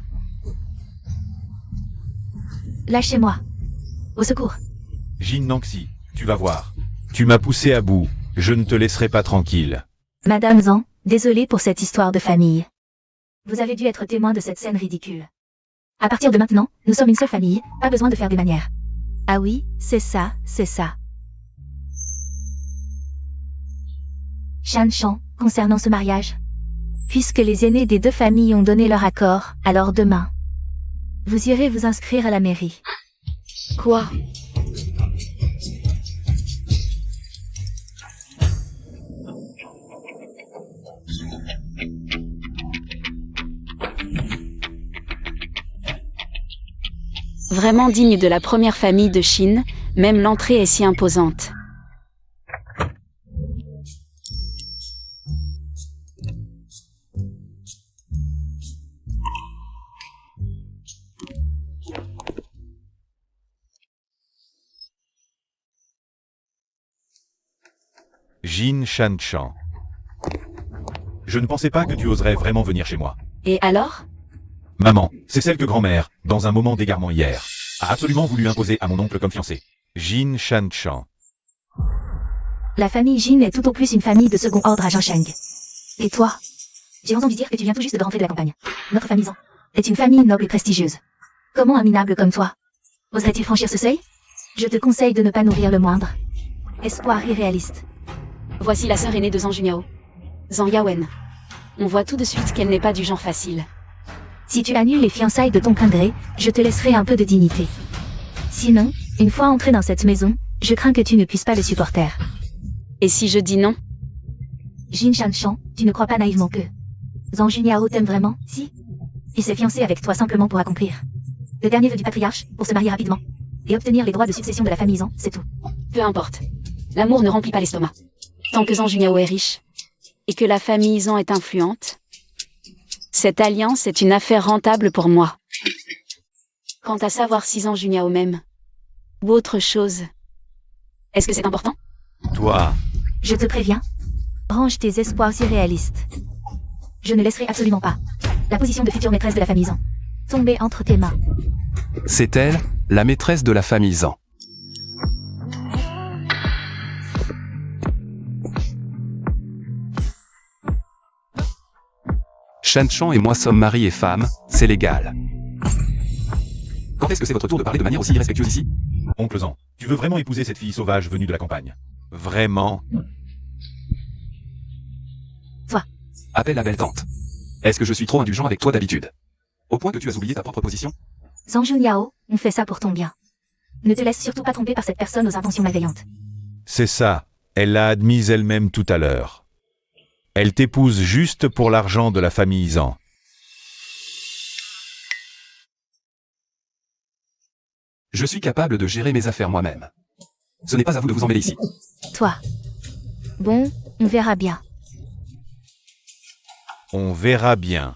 Lâchez-moi. Au secours. Jin Nangxi, tu vas voir. Tu m'as poussé à bout, je ne te laisserai pas tranquille. Madame Zan, désolée pour cette histoire de famille. Vous avez dû être témoin de cette scène ridicule. À partir de maintenant, nous sommes une seule famille, pas besoin de faire des manières. Ah oui, c'est ça, c'est ça. Shan Shan, concernant ce mariage. Puisque les aînés des 2 familles ont donné leur accord, alors demain, vous irez vous inscrire à la mairie. Quoi? Vraiment digne de la première famille de Chine, même l'entrée est si imposante. Jin Shanchan. Je ne pensais pas que tu oserais vraiment venir chez moi. Et alors? Maman, c'est celle que grand-mère, dans un moment d'égarement hier, a absolument voulu imposer à mon oncle comme fiancé. Jin Shanchan. La famille Jin est tout au plus une famille de second ordre à Jinsheng. Et toi? J'ai entendu dire que tu viens tout juste de rentrer de la campagne. Notre famille Zan est une famille noble et prestigieuse. Comment un minable comme toi oserait-il franchir ce seuil? Je te conseille de ne pas nourrir le moindre espoir irréaliste. Voici la sœur aînée de Zan Juniao. Zan Yawen. On voit tout de suite qu'elle n'est pas du genre facile. Si tu annules les fiançailles de ton plein gré, je te laisserai un peu de dignité. Sinon, une fois entré dans cette maison, je crains que tu ne puisses pas le supporter. Et si je dis non? Jin Shanchan, tu ne crois pas naïvement que Zan Juniao t'aime vraiment, si? Il s'est fiancé avec toi simplement pour accomplir le dernier vœu du patriarche, pour se marier rapidement et obtenir les droits de succession de la famille Zan, c'est tout. Peu importe. L'amour ne remplit pas l'estomac. Tant que Zan Juniao est riche, et que la famille Zan est influente, cette alliance est une affaire rentable pour moi. Quant à savoir si Zan Juniao m'aime, ou autre chose, est-ce que c'est important? Toi. Je te préviens. Range tes espoirs irréalistes. Je ne laisserai absolument pas la position de future maîtresse de la famille Zan tomber entre tes mains. C'est elle, la maîtresse de la famille Zan. Shan Chan et moi sommes mari et femme, c'est légal. Quand est-ce que c'est votre tour de parler de manière aussi irrespectueuse ici? Oncle Zan, tu veux vraiment épouser cette fille sauvage venue de la campagne? Vraiment? Appelle la belle tante. Est-ce que je suis trop indulgent avec toi d'habitude? Au point que tu as oublié ta propre position? Zhang Junyao, on fait ça pour ton bien. Ne te laisse surtout pas tromper par cette personne aux intentions malveillantes. C'est ça, elle l'a admise elle-même tout à l'heure. Elle t'épouse juste pour l'argent de la famille Zan. Je suis capable de gérer mes affaires moi-même. Ce n'est pas à vous de vous emmêler ici. Toi. Bon, on verra bien. On verra bien.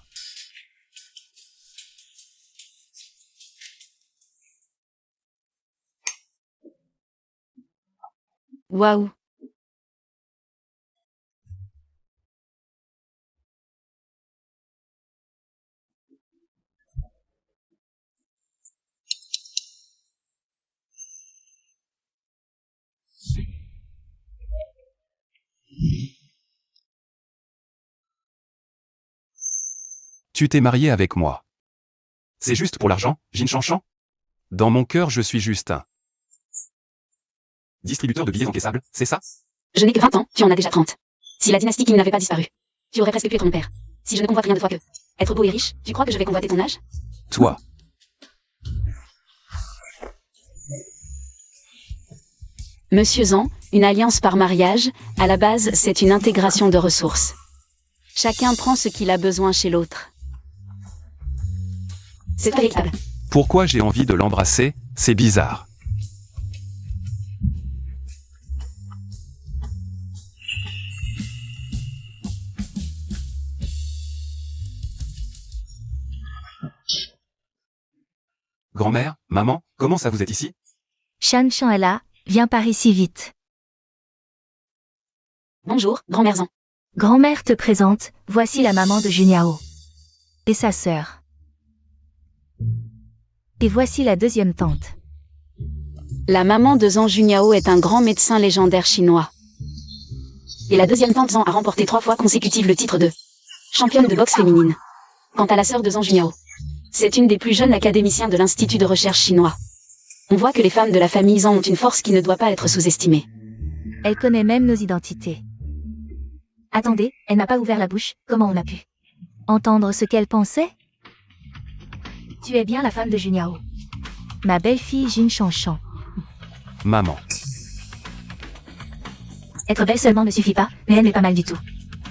Waouh. Tu t'es marié avec moi. C'est juste pour l'argent, Jin Chanchan? Dans mon cœur, je suis juste un distributeur de billets encaissables, c'est ça? Je n'ai que 20 ans, tu en as déjà 30. Si la dynastie Qing n'avait pas disparu, tu aurais presque pu être mon père. Si je ne convoite rien de toi que être beau et riche, tu crois que je vais convoiter ton âge? Toi. Monsieur Zan, une alliance par mariage, à la base, c'est une intégration de ressources. Chacun prend ce qu'il a besoin chez l'autre. C'est pas véritable. Pourquoi j'ai envie de l'embrasser? C'est bizarre. Grand-mère, maman, comment ça vous êtes ici? Shan Chan est là, viens par ici vite. Bonjour, grand-mère Zan. Grand-mère te présente, voici la maman de Junyao. Et sa sœur. Et voici la deuxième tante. La maman de Zhang Junyao est un grand médecin légendaire chinois. Et la deuxième tante Zan a remporté 3 fois consécutive le titre de championne de boxe féminine. Quant à la sœur de Zhang Junyao, c'est une des plus jeunes académiciens de l'Institut de recherche chinois. On voit que les femmes de la famille Zan ont une force qui ne doit pas être sous-estimée. Elle connaît même nos identités. Attendez, elle n'a pas ouvert la bouche, comment on a pu entendre ce qu'elle pensait? Tu es bien la femme de Junyao. Ma belle-fille Jin Chanchan. Maman. Être belle seulement ne suffit pas, mais elle n'est pas mal du tout.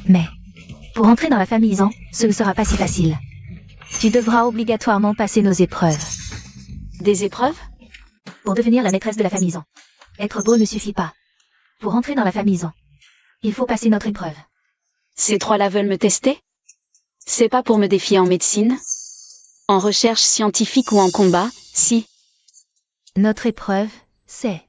Mais, pour entrer dans la famille Zan, ce ne sera pas si facile. Tu devras obligatoirement passer nos épreuves. Des épreuves? Pour devenir la maîtresse de la famille Zan. Être beau ne suffit pas. Pour entrer dans la famille Zan, il faut passer notre épreuve. Ces trois-là veulent me tester? C'est pas pour me défier en médecine? En recherche scientifique ou en combat, si. Notre épreuve, c'est...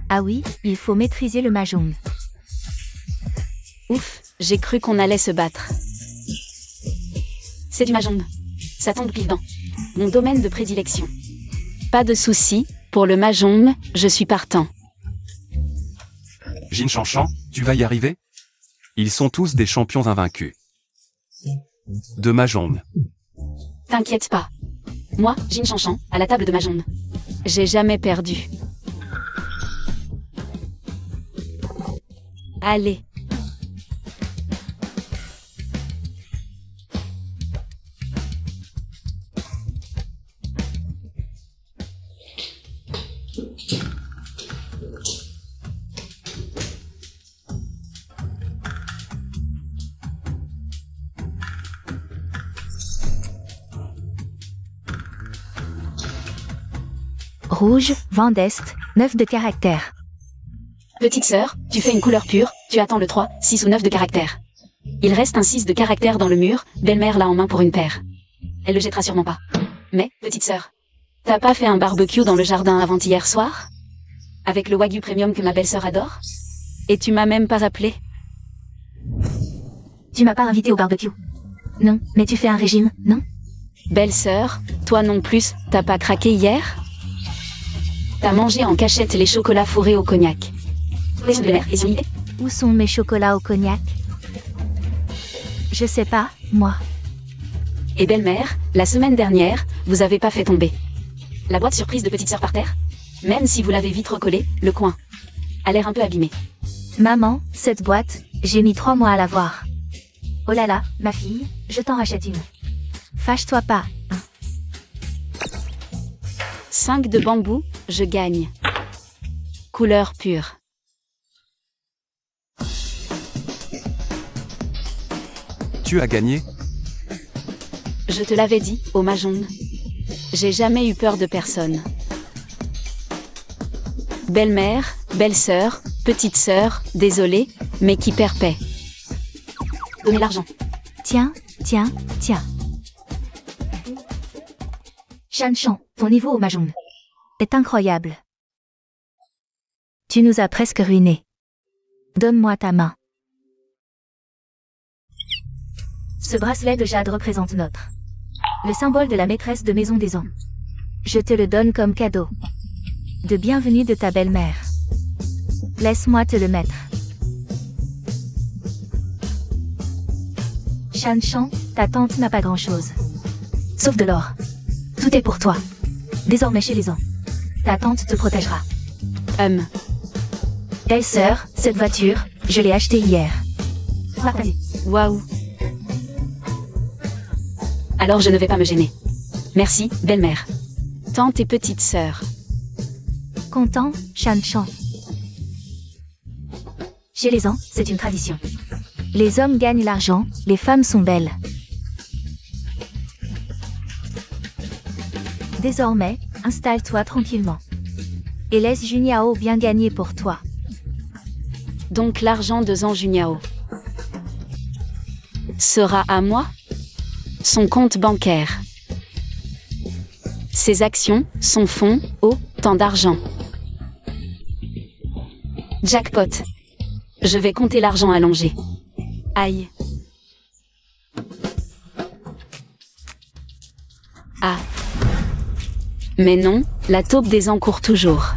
Ah oui, il faut maîtriser le mahjong. Ouf, j'ai cru qu'on allait se battre. C'est du mahjong. Ça tombe pile dedans. Mon domaine de prédilection. Pas de souci, pour le mahjong, je suis partant. Jin Chanchan, tu vas y arriver? Ils sont tous des champions invaincus. De mahjong. T'inquiète pas. Moi, Jin Chanchan, à la table de mahjong. J'ai jamais perdu. Allez. Rouge, vent d'Est, 9 de caractère. Petite sœur, tu fais une couleur pure, tu attends le 3, 6 ou 9 de caractère. Il reste un 6 de caractère dans le mur, belle-mère l'a en main pour une paire. Elle le jettera sûrement pas. Mais, petite sœur, t'as pas fait un barbecue dans le jardin avant-hier soir? Avec le wagyu premium que ma belle-sœur adore? Et tu m'as même pas rappelé? Tu m'as pas invité au barbecue. Non, mais tu fais un régime, non? Belle-sœur, toi non plus, t'as pas craqué hier? T'as mangé en cachette les chocolats fourrés au cognac. Maison de l'air et son idée. Où sont mes chocolats au cognac? Je sais pas, moi. Et belle-mère, la semaine dernière, vous avez pas fait tomber la boîte surprise de petite sœur par terre? Même si vous l'avez vite recollée, le coin a l'air un peu abîmé. Maman, cette boîte, j'ai mis 3 mois à la voir. Oh là là, ma fille, je t'en rachète une. Fâche-toi pas, hein. 5 de bambou, je gagne. Couleur pure. Tu as gagné? Je te l'avais dit, ô Mahjong. J'ai jamais eu peur de personne. Belle-mère, belle-sœur, petite sœur, désolée, mais qui perd paix. Donnez l'argent. Tiens, tiens, tiens. Shan Chan, ton niveau au Mahjong est incroyable. Tu nous as presque ruinés. Donne-moi ta main. Ce bracelet de jade représente le symbole de la maîtresse de maison des ans. Je te le donne comme cadeau. De bienvenue de ta belle-mère. Laisse-moi te le mettre. Shan Chan, Ta tante n'a pas grand-chose. sauf de l'or. Tout est pour toi. Désormais chez les ans. Ta tante te protégera. Belle-sœur, cette voiture, je l'ai achetée hier. Partagez. Waouh. Alors je ne vais pas me gêner. Merci, belle-mère. Tante et petite sœur. Content, Shan Chan. Chez les ans, c'est une tradition. Les hommes gagnent l'argent, les femmes sont belles. Désormais, installe-toi tranquillement. Et laisse Juniao bien gagner pour toi. Donc l'argent de Zhang Juniao sera à moi? Son compte bancaire, ses actions, son fonds, tant d'argent. Jackpot. Je vais compter l'argent allongé. Aïe. Ah. Mais non, la taupe des ans court toujours.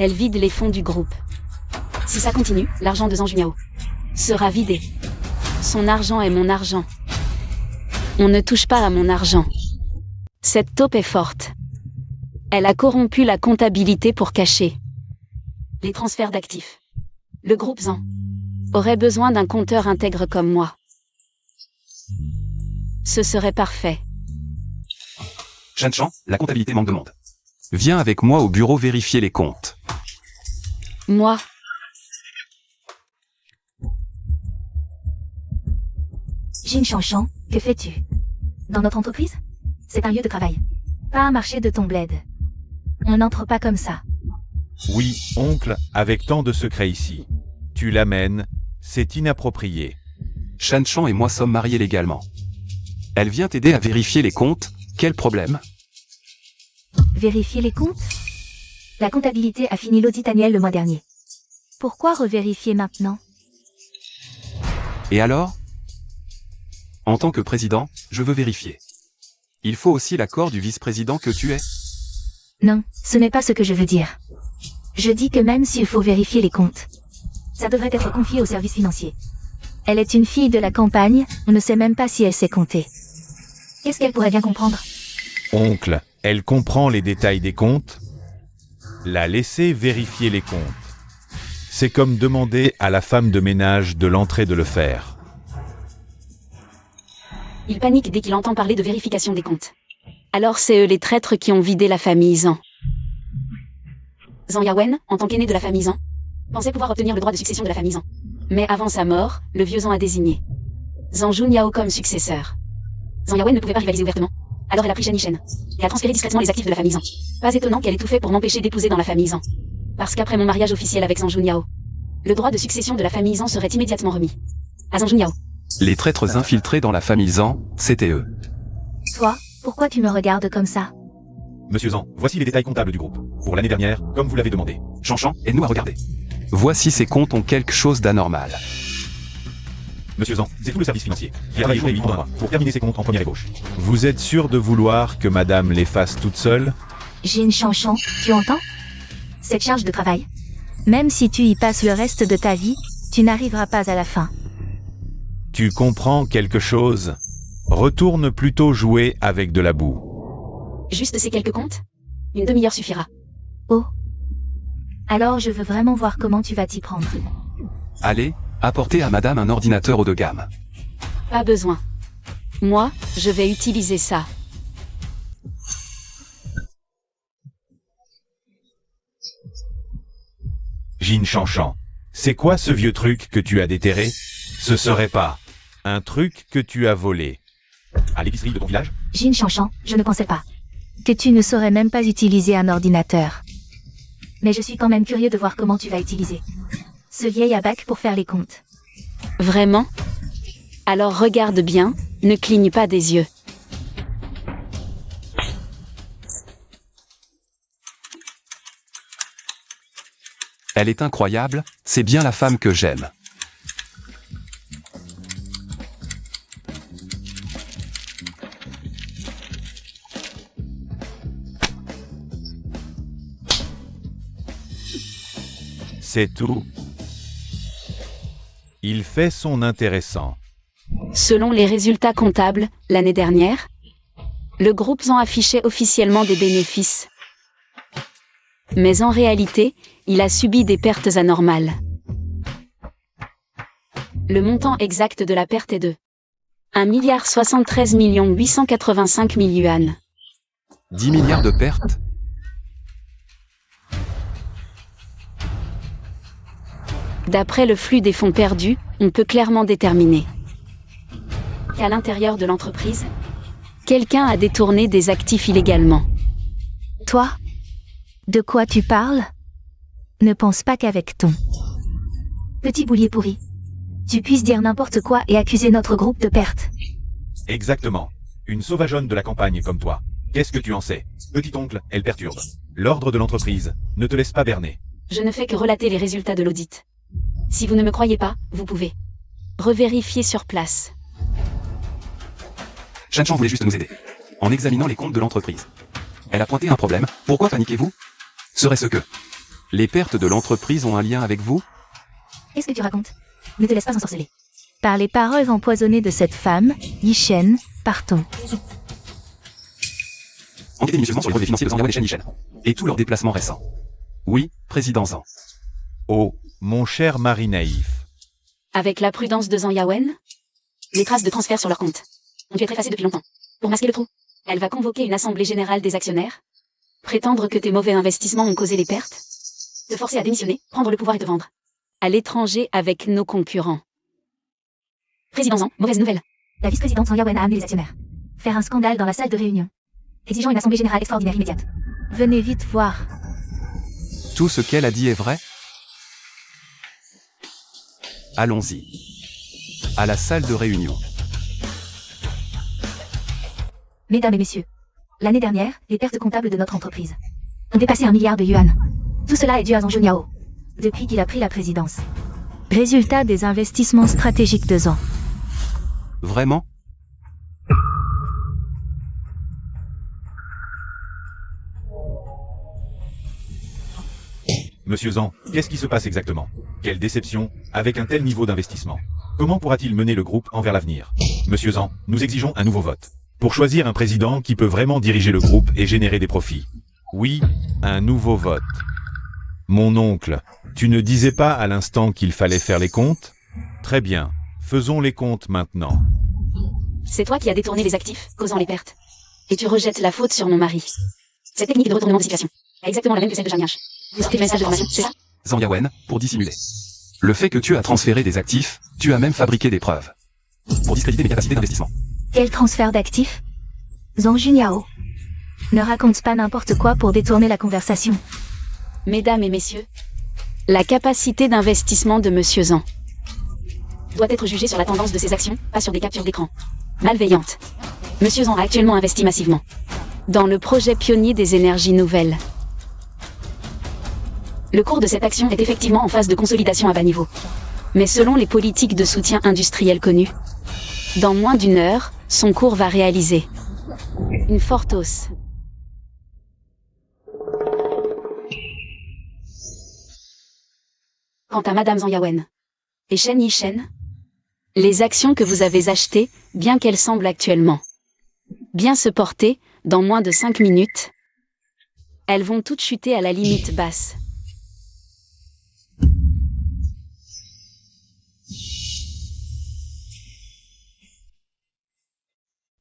Elle vide les fonds du groupe. Si ça continue, l'argent de Zhang Juniao Sera vidé. Son argent est mon argent. On ne touche pas à mon argent. Cette taupe est forte. Elle a corrompu la comptabilité pour cacher les transferts d'actifs. le groupe Zhang aurait besoin d'un compteur intègre comme moi. Ce serait parfait. Shan Chan, la comptabilité manque de monde. Viens avec moi au bureau vérifier les comptes. Moi, Jin Chanchan, que fais-tu? Dans notre entreprise? C'est un lieu de travail. Pas un marché de ton bled. On n'entre pas comme ça. Oui, oncle, avec tant de secrets ici. Tu l'amènes, c'est inapproprié. Shan Chan et moi sommes mariés légalement. Elle vient t'aider à vérifier les comptes, quel problème? Vérifier les comptes? La comptabilité a fini l'audit annuel le mois dernier. Pourquoi revérifier maintenant? Et alors? En tant que président, je veux vérifier. Il faut aussi l'accord du vice-président que tu es. Non, ce n'est pas ce que je veux dire. Je dis que même s'il faut vérifier les comptes, ça devrait être confié au service financier. Elle est une fille de la campagne, on ne sait même pas si elle sait compter. Qu'est-ce qu'elle pourrait bien comprendre? Oncle, elle comprend les détails des comptes? La laisser vérifier les comptes. C'est comme demander à la femme de ménage de l'entrée de le faire. Il panique dès qu'il entend parler de vérification des comptes. alors c'est eux les traîtres qui ont vidé la famille Zhang. Zhang Yawen, en tant qu'aîné de la famille Zhang, pensait pouvoir obtenir le droit de succession de la famille Zhang. Mais avant sa mort, le vieux Zhang a désigné Zhang Juniao comme successeur. Zhang Yawen ne pouvait pas rivaliser ouvertement. Alors elle a pris Shen Yishen et a transféré discrètement les actifs de la famille Zhang. Pas étonnant qu'elle ait tout fait pour m'empêcher d'épouser dans la famille Zhang. Parce qu'après mon mariage officiel avec Zhang Juniao, le droit de succession de la famille Zhang serait immédiatement remis à Zhang Juniao. Les traîtres infiltrés dans la famille Zhang, c'était eux. Toi, pourquoi tu me regardes comme ça? Monsieur Zhang, voici les détails comptables du groupe. Pour l'année dernière, comme vous l'avez demandé. Shan Chan, aide-nous à regarder. Voici ces comptes ont quelque chose d'anormal. Monsieur Zhang, c'est tout le service financier qui a travaillé jour et nuit pendant un mois pour terminer ses comptes en première ébauche. Vous êtes sûr de vouloir que madame les fasse toute seule? Jin Chanchan, tu entends? cette charge de travail. Même si tu y passes le reste de ta vie, tu n'arriveras pas à la fin. Tu comprends quelque chose? Retourne plutôt jouer avec de la boue. Juste ces quelques comptes? Une demi-heure suffira. Oh. Alors je veux vraiment voir comment tu vas t'y prendre. Allez, apportez à madame un ordinateur haut de gamme. Pas besoin. Moi, je vais utiliser ça. Jin Chanchan, c'est quoi ce vieux truc que tu as déterré? Ce serait pas un truc que tu as volé à l'épicerie de ton village? Jin Chanchan, je ne pensais pas que tu ne saurais même pas utiliser un ordinateur. Mais je suis quand même curieux de voir comment tu vas utiliser ce vieil abac pour faire les comptes. Vraiment? Alors regarde bien, ne cligne pas des yeux. Elle est incroyable, c'est bien la femme que j'aime. C'est tout. Il fait son intéressant. Selon les résultats comptables, l'année dernière, le groupe en affichait officiellement des bénéfices. Mais en réalité, il a subi des pertes anormales. Le montant exact de la perte est de 1,73 885 000 yuan. 10 milliards de pertes? D'après le flux des fonds perdus, on peut clairement déterminer qu'à l'intérieur de l'entreprise, quelqu'un a détourné des actifs illégalement. Toi? De quoi tu parles? Ne pense pas qu'avec ton petit boulier pourri, tu puisses dire n'importe quoi et accuser notre groupe de perte. Exactement. Une sauvageonne de la campagne comme toi. Qu'est-ce que tu en sais? Petit oncle, elle perturbe l'ordre de l'entreprise. Ne te laisse pas berner. Je ne fais que relater les résultats de l'audit. Si vous ne me croyez pas, vous pouvez Revérifier sur place. Shanchan voulait juste nous aider. En examinant les comptes de l'entreprise. Elle a pointé un problème. Pourquoi paniquez-vous? Serait-ce que les pertes de l'entreprise ont un lien avec vous? Qu'est-ce que tu racontes? Ne te laisse pas ensorceler par les paroles empoisonnées de cette femme, Yishen, partons. Enquêtez minutieusement sur les relevés financiers de Zhang Yawen et Shen Yishen. Et tous leurs déplacements récents. Oui, président Zhang. Oh, mon cher mari naïf. Avec la prudence de Zhang Yawen, les traces de transfert sur leur compte ont dû être effacées depuis longtemps. Pour masquer le trou, elle va convoquer une assemblée générale des actionnaires, prétendre que tes mauvais investissements ont causé les pertes, te forcer à démissionner, prendre le pouvoir et te vendre À l'étranger avec nos concurrents. Président Zhang, mauvaise nouvelle. La vice-présidente Zhang Yawen a amené les actionnaires faire un scandale dans la salle de réunion, exigeant une assemblée générale extraordinaire immédiate. Venez vite voir. Tout ce qu'elle a dit est vrai? Allons-y. À la salle de réunion. Mesdames et messieurs, l'année dernière, les pertes comptables de notre entreprise ont dépassé 1 milliard de yuan. Tout cela est dû à Zhang Junyao, depuis qu'il a pris la présidence. Résultat des investissements stratégiques de Zhang. Vraiment? Monsieur Zhang, qu'est-ce qui se passe exactement? Quelle déception, avec un tel niveau d'investissement. Comment pourra-t-il mener le groupe envers l'avenir? Monsieur Zhang, nous exigeons un nouveau vote. Pour choisir un président qui peut vraiment diriger le groupe et générer des profits. Oui, un nouveau vote. Mon oncle, tu ne disais pas à l'instant qu'il fallait faire les comptes? Très bien, faisons les comptes maintenant. C'est toi qui as détourné les actifs, causant les pertes. Et tu rejettes la faute sur mon mari. Cette technique de retournement de situation est exactement la même que celle de Jeanne Yash. Vous sortez le message de formation, c'est ça? Zhang Yawen, pour dissimuler le fait que tu as transféré des actifs, tu as même fabriqué des preuves pour discréditer mes capacités d'investissement. Quel transfert d'actifs? Zhang Junyao ne raconte pas n'importe quoi pour détourner la conversation. Mesdames et messieurs, la capacité d'investissement de Monsieur Zhang Doit être jugée sur la tendance de ses actions, pas sur des captures d'écran malveillantes. Monsieur Zhang a actuellement investi massivement dans le projet pionnier des énergies nouvelles. Le cours de cette action est effectivement en phase de consolidation à bas niveau. Mais selon les politiques de soutien industriel connues, dans moins d'une heure, son cours va réaliser une forte hausse. Quant à Madame Zhang Yawen et Shen Yishen, les actions que vous avez achetées, bien qu'elles semblent actuellement bien se porter, dans moins de 5 minutes, elles vont toutes chuter à la limite basse.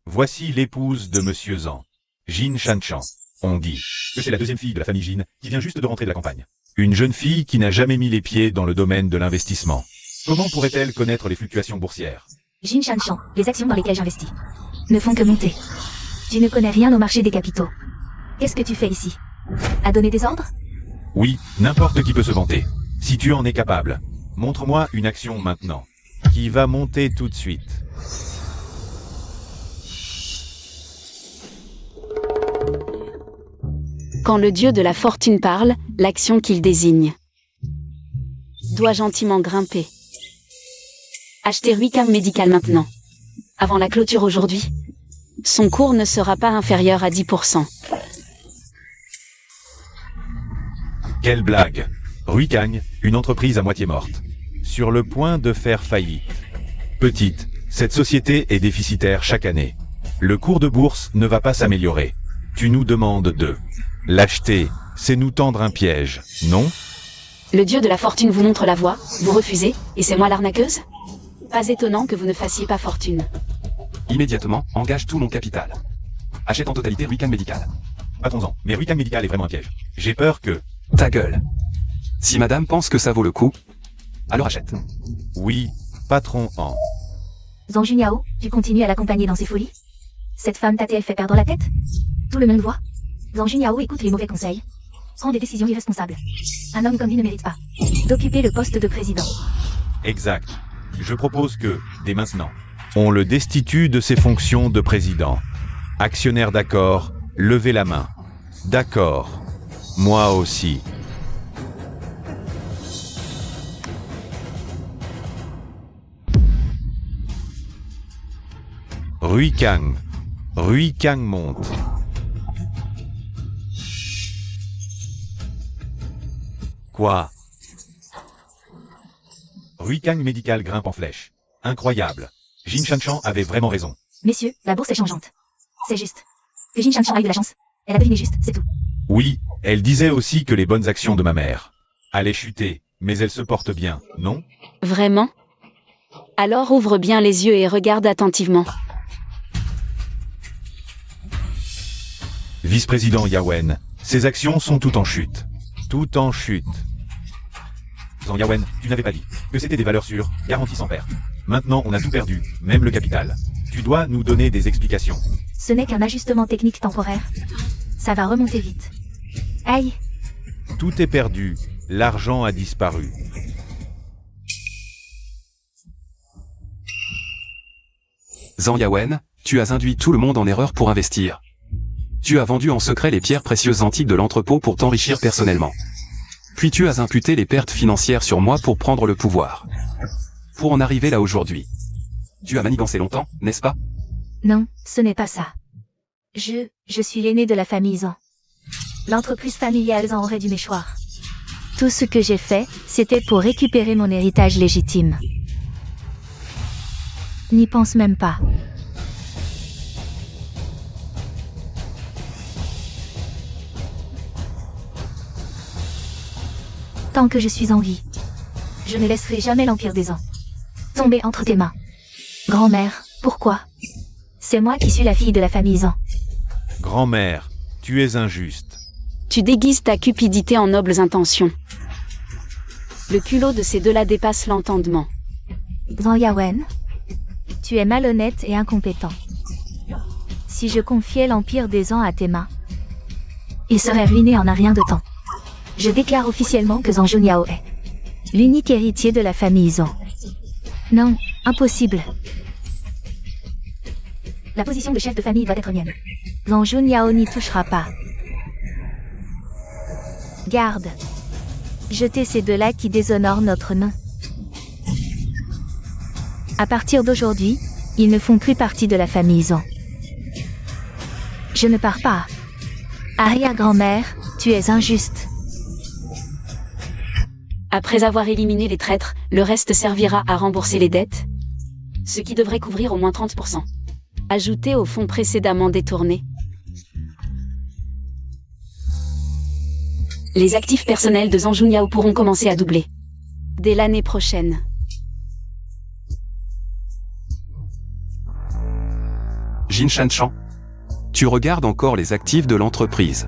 Voici l'épouse de Monsieur Zhang, Jin Shanchan. On dit que c'est la deuxième fille de la famille Jin, qui vient juste de rentrer de la campagne. Une jeune fille qui n'a jamais mis les pieds dans le domaine de l'investissement. Comment pourrait-elle connaître les fluctuations boursières? Jin Shanchan, les actions dans lesquelles j'investis ne font que monter. Tu ne connais rien au marché des capitaux. Qu'est-ce que tu fais ici? À donner des ordres? Oui, n'importe qui peut se vanter. Si tu en es capable, montre-moi une action maintenant, qui va monter tout de suite. Quand le dieu de la fortune parle, l'action qu'il désigne doit gentiment grimper. Achetez Ruicam Médical maintenant. Avant la clôture aujourd'hui, son cours ne sera pas inférieur à 10%. Quelle blague! Ruicagne, une entreprise à moitié morte. Sur le point de faire faillite. Petite, cette société est déficitaire chaque année. Le cours de bourse ne va pas s'améliorer. Tu nous demandes de l'acheter, c'est nous tendre un piège, non? Le dieu de la fortune vous montre la voie, vous refusez, et c'est moi l'arnaqueuse? Pas étonnant que vous ne fassiez pas fortune. Immédiatement, engage tout mon capital. Achète en totalité Ruicam Médical. Patrons-en, mais Ruicam Médical est vraiment un piège. J'ai peur que... Ta gueule. Si madame pense que ça vaut le coup, alors achète. Oui, patron en... Zhang Junyao, tu continues à l'accompagner dans ses folies? Cette femme t'a-t-elle fait perdre la tête? Tout le monde voit. Zhang Junyao écoute les mauvais conseils. Prend des décisions irresponsables. Un homme comme lui ne mérite pas d'occuper le poste de président. Exact. Je propose que, dès maintenant, on le destitue de ses fonctions de président. Actionnaire d'accord, levez la main. D'accord. Moi aussi. Ruicang. Ruicang monte. Quoi? Ruicang Médical grimpe en flèche. Incroyable. Jin Shanchan avait vraiment raison. Messieurs, la bourse est changeante. C'est juste. Que Jin Shanchan a eu de la chance. Elle a deviné juste, c'est tout. Oui, elle disait aussi que les bonnes actions de ma mère allaient chuter, mais elle se porte bien, non? Vraiment? Alors ouvre bien les yeux et regarde attentivement. Vice-président Yawen, ses actions sont toutes en chute. Tout en chute. Zhang Yawen, tu n'avais pas dit que c'était des valeurs sûres, garanties sans perte. Maintenant on a tout perdu, même le capital. Tu dois nous donner des explications. Ce n'est qu'un ajustement technique temporaire. Ça va remonter vite. Aïe. Tout est perdu, l'argent a disparu. Zhang Yawen, tu as induit tout le monde en erreur pour investir. Tu as vendu en secret les pierres précieuses antiques de l'entrepôt pour t'enrichir personnellement. Puis tu as imputé les pertes financières sur moi pour prendre le pouvoir. Pour en arriver là aujourd'hui. Tu as manigancé longtemps, n'est-ce pas? Non, ce n'est pas ça. Je suis l'aîné de la famille Zhang. L'entreprise familiale Zhang aurait dû m'échoir. Tout ce que j'ai fait, c'était pour récupérer mon héritage légitime. N'y pense même pas. Tant que je suis en vie, je ne laisserai jamais l'Empire des Ans tomber entre tes mains. Grand-mère, pourquoi? C'est moi qui suis la fille de la famille Zhang. Grand-mère, tu es injuste. Tu déguises ta cupidité en nobles intentions. Le culot de ces deux-là dépasse l'entendement. Zhang Yawen, tu es malhonnête et incompétent. Si je confiais l'Empire des Ans à tes mains, il serait ruiné en un rien de temps. Je déclare officiellement que Zhang Junyao est l'unique héritier de la famille Zhang. Non, impossible. La position de chef de famille doit être mienne. Zhang Junyao n'y touchera pas. Garde. Jetez ces deux-là qui déshonorent notre nom. À partir d'aujourd'hui, ils ne font plus partie de la famille Zhang. Je ne pars pas. Arrière-grand-mère, tu es injuste. Après avoir éliminé les traîtres, le reste servira à rembourser les dettes, ce qui devrait couvrir au moins 30%. Ajouté aux fonds précédemment détournés. Les actifs personnels de Zhang Junyao pourront commencer à doubler. Dès l'année prochaine. Jin Shanshan, tu regardes encore les actifs de l'entreprise.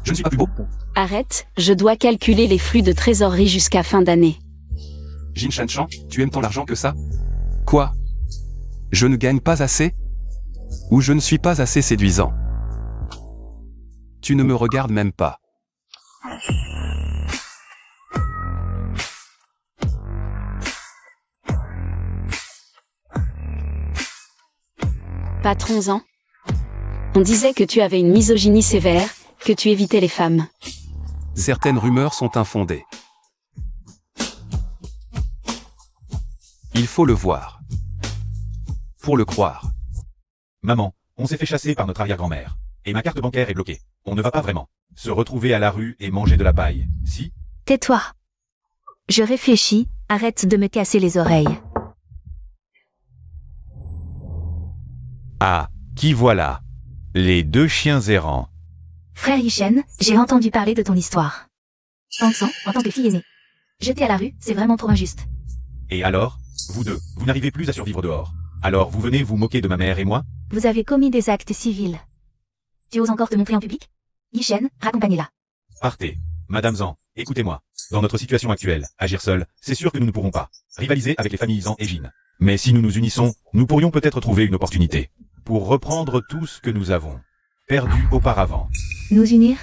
Je ne suis pas plus beau. Arrête, je dois calculer les flux de trésorerie jusqu'à fin d'année. Jin Shanshan, tu aimes tant l'argent que ça? Quoi? Je ne gagne pas assez? Ou je ne suis pas assez séduisant? Tu ne me regardes même pas. Patron Zhang, on disait que tu avais une misogynie sévère, que tu évitais les femmes. Certaines rumeurs sont infondées. Il faut le voir. Pour le croire. Maman, on s'est fait chasser par notre arrière-grand-mère. Et ma carte bancaire est bloquée. On ne va pas vraiment se retrouver à la rue et manger de la paille, si? Tais-toi. Je réfléchis, arrête de me casser les oreilles. Ah, qui voilà? Les deux chiens errants. Frère Yishen, j'ai entendu parler de ton histoire. Pensant, en tant que fille aînée. Jeter à la rue, c'est vraiment trop injuste. Et alors? Vous deux, vous n'arrivez plus à survivre dehors. Alors vous venez vous moquer de ma mère et moi? Vous avez commis des actes civils. Tu oses encore te montrer en public? Yishen, raccompagnez-la. Partez. Madame Zhang, écoutez-moi. Dans notre situation actuelle, agir seul, c'est sûr que nous ne pourrons pas rivaliser avec les familles Zhang et Jin. Mais si nous nous unissons, nous pourrions peut-être trouver une opportunité pour reprendre tout ce que nous avons perdu auparavant. Nous unir?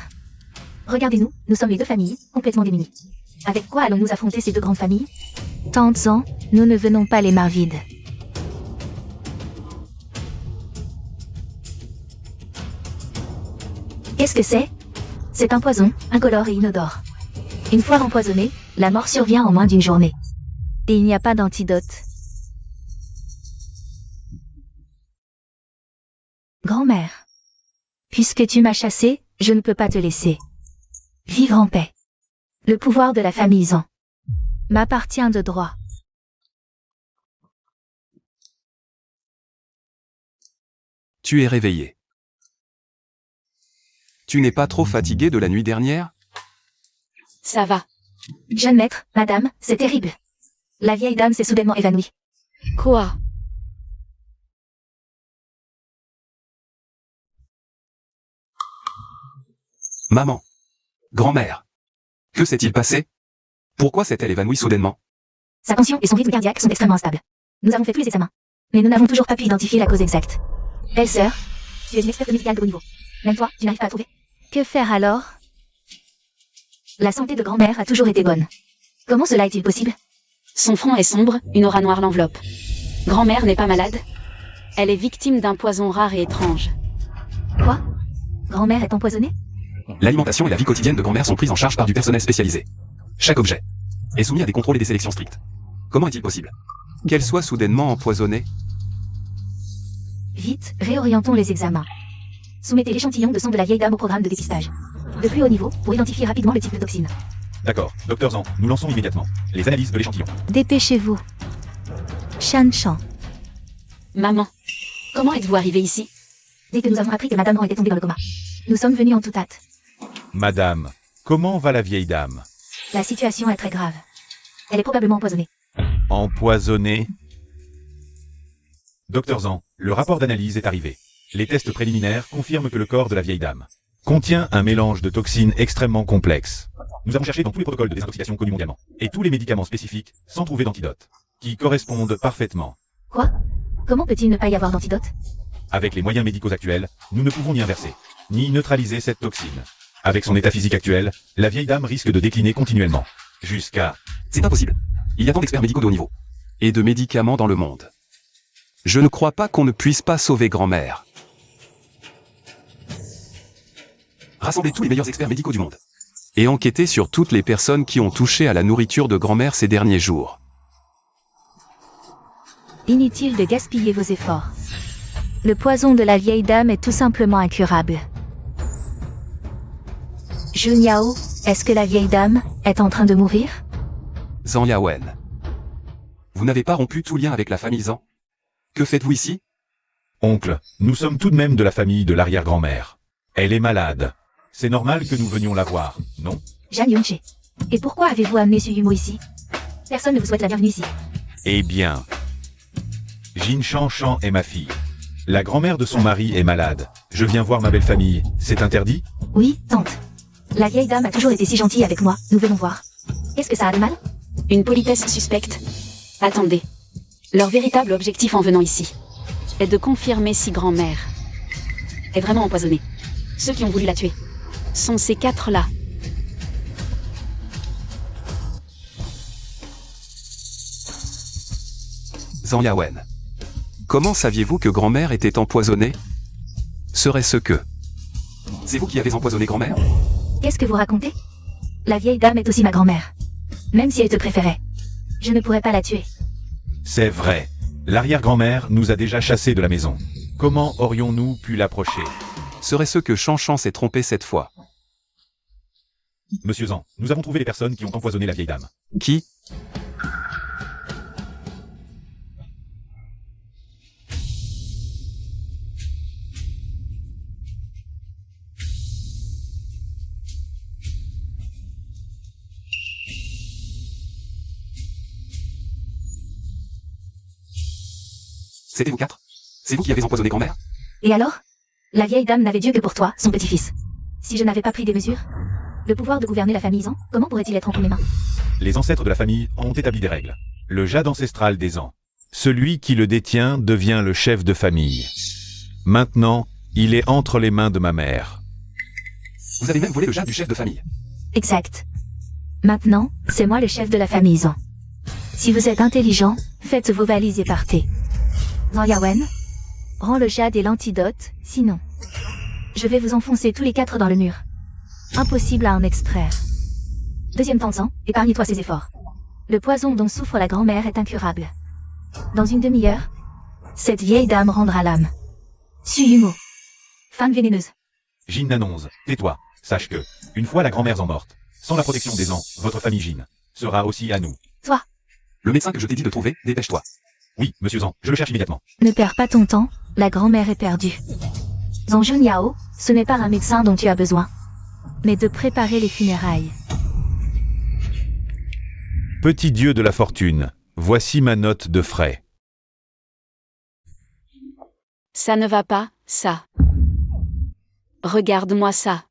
Regardez-nous, nous sommes les deux familles, complètement démunies. Avec quoi allons-nous affronter ces deux grandes familles? Tante Zhang, nous ne venons pas les mains vides. Qu'est-ce que c'est? C'est un poison, incolore et inodore. Une fois empoisonné, la mort survient en moins d'une journée. Et il n'y a pas d'antidote. Grand-mère. Puisque tu m'as chassé, je ne peux pas te laisser vivre en paix. Le pouvoir de la famille Zhang m'appartient de droit. Tu es réveillé. Tu n'es pas trop fatigué de la nuit dernière? Ça va. Jeune maître, madame, c'est terrible. La vieille dame s'est soudainement évanouie. Quoi? Maman. Grand-mère. Que s'est-il passé? Pourquoi s'est-elle évanouie soudainement? Sa tension et son rythme cardiaque sont extrêmement instables. Nous avons fait tous les examens. Mais nous n'avons toujours pas pu identifier la cause exacte. Belle-sœur, tu es une experte médicale de haut niveau. Même toi, tu n'arrives pas à trouver. Que faire alors? La santé de grand-mère a toujours été bonne. Comment cela est-il possible? Son front est sombre, une aura noire l'enveloppe. Grand-mère n'est pas malade. Elle est victime d'un poison rare et étrange. Quoi? Grand-mère est empoisonnée? L'alimentation et la vie quotidienne de grand-mère sont prises en charge par du personnel spécialisé. Chaque objet est soumis à des contrôles et des sélections strictes. Comment est-il possible qu'elle soit soudainement empoisonnée? Vite, réorientons les examens. Soumettez l'échantillon de sang de la vieille dame au programme de dépistage. De plus haut niveau, pour identifier rapidement le type de toxine. D'accord, Dr Zhang, nous lançons immédiatement les analyses de l'échantillon. Dépêchez-vous. Shanshan. Maman, comment êtes-vous arrivée ici? Dès que nous avons appris que Madame Zhang était tombée dans le coma, nous sommes venus en toute hâte. Madame, comment va la vieille dame? La situation est très grave. Elle est probablement empoisonnée. Empoisonnée? Dr Zhang, le rapport d'analyse est arrivé. Les tests préliminaires confirment que le corps de la vieille dame contient un mélange de toxines extrêmement complexe. Nous avons cherché dans tous les protocoles de désintoxication connus mondialement, et tous les médicaments spécifiques, sans trouver d'antidote, qui correspondent parfaitement. Quoi? Comment peut-il ne pas y avoir d'antidote? Avec les moyens médicaux actuels, nous ne pouvons ni inverser, ni neutraliser cette toxine. Avec son état physique actuel, la vieille dame risque de décliner continuellement. Jusqu'à... C'est impossible. Il y a tant d'experts médicaux de haut niveau. Et de médicaments dans le monde. Je ne crois pas qu'on ne puisse pas sauver grand-mère. Rassemblez tous les meilleurs experts médicaux du monde. Et enquêtez sur toutes les personnes qui ont touché à la nourriture de grand-mère ces derniers jours. Inutile de gaspiller vos efforts. Le poison de la vieille dame est tout simplement incurable. Junyao, Est-ce que la vieille dame est en train de mourir? Zhang Yawen. Vous n'avez pas rompu tout lien avec la famille Zhang? Que faites-vous ici? Oncle, nous sommes tout de même de la famille de l'arrière-grand-mère. Elle est malade. C'est normal que nous venions la voir, non? Jeanne Yunche. Et pourquoi avez-vous amené Su Yumo ici? Personne ne vous souhaite la bienvenue ici. Eh bien, Jin Shanshan est ma fille. La grand-mère de son mari est malade. Je viens voir ma belle famille. C'est interdit? Oui, tante. La vieille dame a toujours été si gentille avec moi, nous venons voir. Qu'est-ce que ça a de mal? Une politesse suspecte. Attendez. Leur véritable objectif en venant ici est de confirmer si grand-mère est vraiment empoisonnée. Ceux qui ont voulu la tuer sont ces quatre-là. Zhang Yawen. Comment saviez-vous que grand-mère était empoisonnée? Serait-ce que... C'est vous qui avez empoisonné grand-mère? Qu'est-ce que vous racontez? La vieille dame est aussi ma grand-mère. Même si elle te préférait, je ne pourrais pas la tuer. C'est vrai. L'arrière-grand-mère nous a déjà chassés de la maison. Comment aurions-nous pu l'approcher? Serait-ce que Shanshan s'est trompé cette fois? Monsieur Zhang, nous avons trouvé les personnes qui ont empoisonné la vieille dame. Qui? C'était vous quatre? C'est vous qui avez empoisonné grand-mère? Et alors? La vieille dame n'avait Dieu que pour toi, son petit-fils. Si je n'avais pas pris des mesures, le pouvoir de gouverner la famille Zhang, comment pourrait-il être entre mes mains? Les ancêtres de la famille ont établi des règles. Le jade ancestral des Zhang. Celui qui le détient devient le chef de famille. Maintenant, il est entre les mains de ma mère. Vous avez même volé le jade du chef de famille. Exact. Maintenant, c'est moi le chef de la famille Zhang. Si vous êtes intelligent, faites vos valises et partez. Zhang Yawen, rends le jade et l'antidote, sinon... Je vais vous enfoncer tous les quatre dans le mur. Impossible à en extraire. Deuxième temps, épargne-toi ces efforts. Le poison dont souffre la grand-mère est incurable. Dans une demi-heure, cette vieille dame rendra l'âme. Su Yumo. Femme vénéneuse. Jin Nanonze, tais-toi. Sache que, une fois la grand-mère en morte, sans la protection des Zhang, votre famille Jin sera aussi à nous. Toi. Le médecin que je t'ai dit de trouver, dépêche-toi. Oui, monsieur Zhang, je le cherche immédiatement. Ne perds pas ton temps, la grand-mère est perdue. Zhang Junyao, ce n'est pas un médecin dont tu as besoin, mais de préparer les funérailles. Petit dieu de la fortune, voici ma note de frais. Ça ne va pas, ça. Regarde-moi ça.